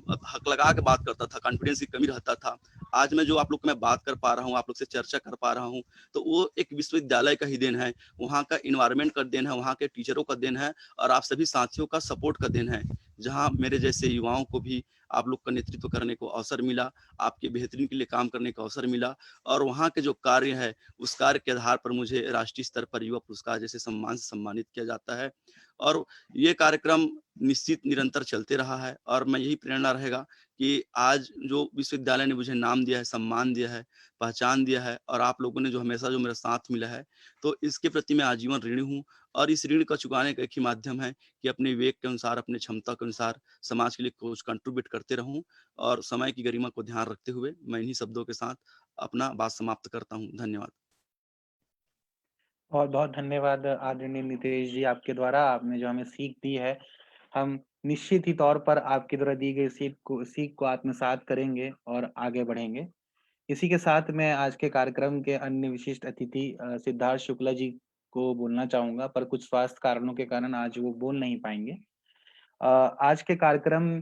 Speaker 4: हक लगा के बात करता था, कॉन्फिडेंस की कमी रहता था। आज मैं जो आप लोग मैं बात कर पा रहा हूँ, आप लोग से चर्चा कर पा रहा हूँ, तो वो एक विश्वविद्यालय का ही देन है, वहाँ का इन्वायरमेंट का देन है, वहाँ के टीचरों का देन है और आप सभी साथियों का सपोर्ट का देन है, जहाँ मेरे जैसे युवाओं को भी आप लोग का नेतृत्व करने को अवसर मिला, आपके बेहतरीन के लिए काम करने का अवसर मिला और वहाँ के जो कार्य है, उस कार्य के आधार पर मुझे राष्ट्रीय स्तर पर युवा पुरस्कार जैसे सम्मान से सम्मानित किया जाता है और ये कार्यक्रम निश्चित निरंतर चलते रहा है और मैं यही प्रेरणा रहेगा कि आज जो विश्वविद्यालय ने मुझे नाम दिया है, सम्मान दिया है, पहचान दिया है और आप लोगों ने जो हमेशा जो मेरा साथ मिला है, तो इसके प्रति मैं आजीवन ऋणी हूँ और इस ऋण का चुकाने का एक ही माध्यम है कि अपने विवेक के अनुसार, अपनी क्षमता के अनुसार समाज के लिए कुछ कंट्रीब्यूट करते रहूं और समय की गरिमा को ध्यान रखते हुए मैं इन्हीं शब्दों के साथ अपना बात समाप्त करता हूं। धन्यवाद।
Speaker 1: बहुत बहुत धन्यवाद आदरणीय नितेश जी, आपके द्वारा आपने जो हमें सीख दी है, हम निश्चित ही तौर पर आपके द्वारा दी गई सीख को आत्मसात करेंगे और आगे बढ़ेंगे। इसी के साथ मैं आज के कार्यक्रम के अन्य विशिष्ट अतिथि सिद्धार्थ शुक्ला जी को बोलना चाहूंगा, पर कुछ स्वास्थ्य कारणों के कारण आज वो बोल नहीं पाएंगे। आज के कार्यक्रम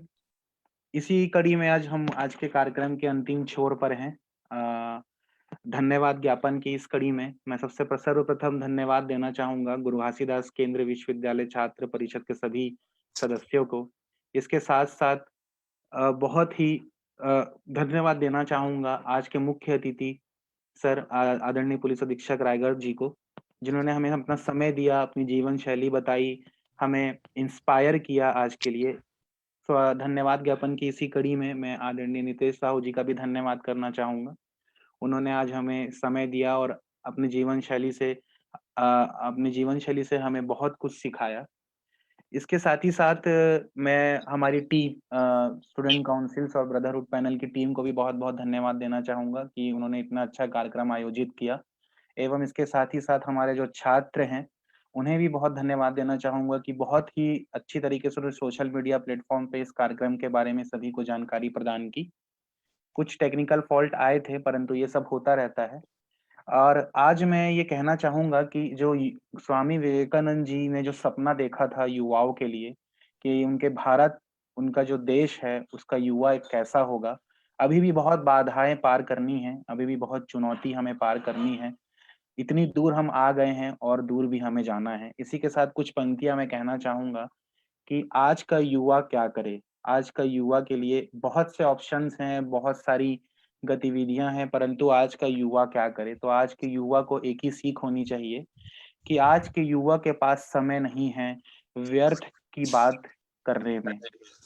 Speaker 1: इसी कड़ी में हम आज के कार्यक्रम के अंतिम छोर पर हैं। धन्यवाद ज्ञापन की इस कड़ी में मैं सर्वप्रथम धन्यवाद देना चाहूंगा गुरु घासीदास केंद्रीय विश्वविद्यालय छात्र परिषद के सभी सदस्यों को। इसके साथ साथ बहुत ही धन्यवाद देना चाहूंगा आज के मुख्य अतिथि सर आदरणीय पुलिस अधीक्षक रायगढ़ जी को, जिन्होंने हमें अपना समय दिया, अपनी जीवन शैली बताई, हमें इंस्पायर किया आज के लिए। धन्यवाद ज्ञापन की इसी कड़ी में मैं आदरणीय नितेश साहू जी का भी धन्यवाद करना चाहूंगा। उन्होंने आज हमें समय दिया और अपनी जीवन शैली से हमें बहुत कुछ सिखाया। इसके साथ ही साथ मैं हमारी टीम स्टूडेंट काउंसिल्स और ब्रदरहुड पैनल की टीम को भी बहुत-बहुत धन्यवाद देना चाहूंगा कि उन्होंने इतना अच्छा कार्यक्रम आयोजित किया। एवं इसके साथ ही साथ हमारे जो छात्र हैं, उन्हें भी बहुत धन्यवाद देना चाहूंगा कि बहुत ही अच्छी तरीके से उन्होंने सोशल मीडिया प्लेटफॉर्म पे इस कार्यक्रम के बारे में सभी को जानकारी प्रदान की। कुछ टेक्निकल फॉल्ट आए थे, परंतु ये सब होता रहता है। और आज मैं ये कहना चाहूंगा कि स्वामी विवेकानंद जी ने जो सपना देखा था युवाओं के लिए कि उनका जो देश है, उसका युवा एक कैसा होगा, अभी भी बहुत बाधाएं पार करनी है, अभी भी बहुत चुनौती हमें पार करनी है। इतनी दूर हम आ गए हैं और दूर भी हमें जाना है। इसी के साथ कुछ पंक्तियां मैं कहना चाहूंगा कि आज का युवा क्या करे। आज का युवा के लिए बहुत से ऑप्शंस हैं, बहुत सारी गतिविधियां हैं, परंतु आज का युवा क्या करे। तो आज के युवा को एक ही सीख होनी चाहिए कि आज के युवा के पास समय नहीं है व्यर्थ की बात करने में।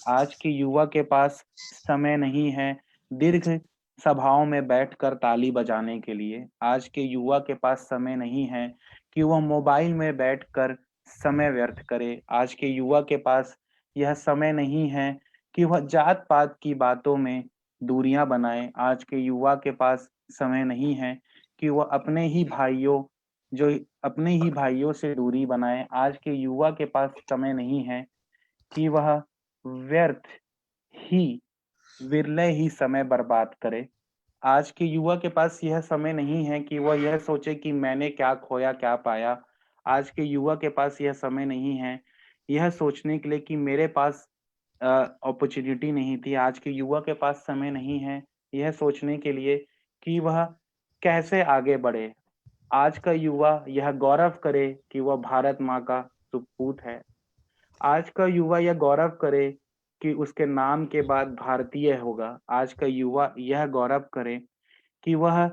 Speaker 1: आज के युवा के पास समय नहीं है दीर्घ सभाओं में बैठकर ताली बजाने के लिए। आज के युवा के पास समय नहीं है कि वह मोबाइल में बैठकर समय व्यर्थ करे। आज के युवा के पास यह समय नहीं है कि वह जात-पात की बातों में दूरियां बनाए। आज के युवा के पास समय नहीं है कि वह अपने ही भाइयों से दूरी बनाए। आज के युवा के पास समय नहीं है कि वह व्यर्थ ही विरले ही समय बर्बाद करे। आज के युवा के पास यह समय नहीं है कि वह यह सोचे कि मैंने क्या खोया, क्या पाया। आज के युवा के पास यह समय नहीं है, यह सोचने के लिए कि मेरे पास अपॉर्चुनिटी नहीं थी। आज के युवा के पास समय नहीं है, यह सोचने के लिए कि वह कैसे आगे बढ़े। आज का युवा यह गौरव करे कि वह भारत माँ का सुपूत है। आज का युवा यह गौरव करे कि उसके नाम के बाद भारतीय होगा। आज का युवा यह गौरव करे कि वह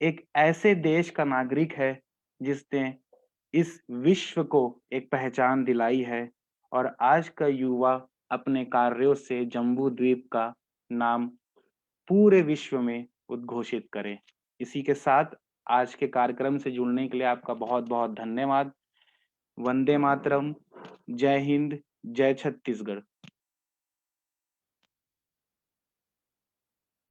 Speaker 1: एक ऐसे देश का नागरिक है जिसने इस विश्व को एक पहचान दिलाई है और आज का युवा अपने कार्यों से जम्बू द्वीप का नाम पूरे विश्व में उद्घोषित करे। इसी के साथ आज के कार्यक्रम से जुड़ने के लिए आपका बहुत-बहुत धन्यवाद। वंदे मातरम, जय हिंद, जय छत्तीसगढ़।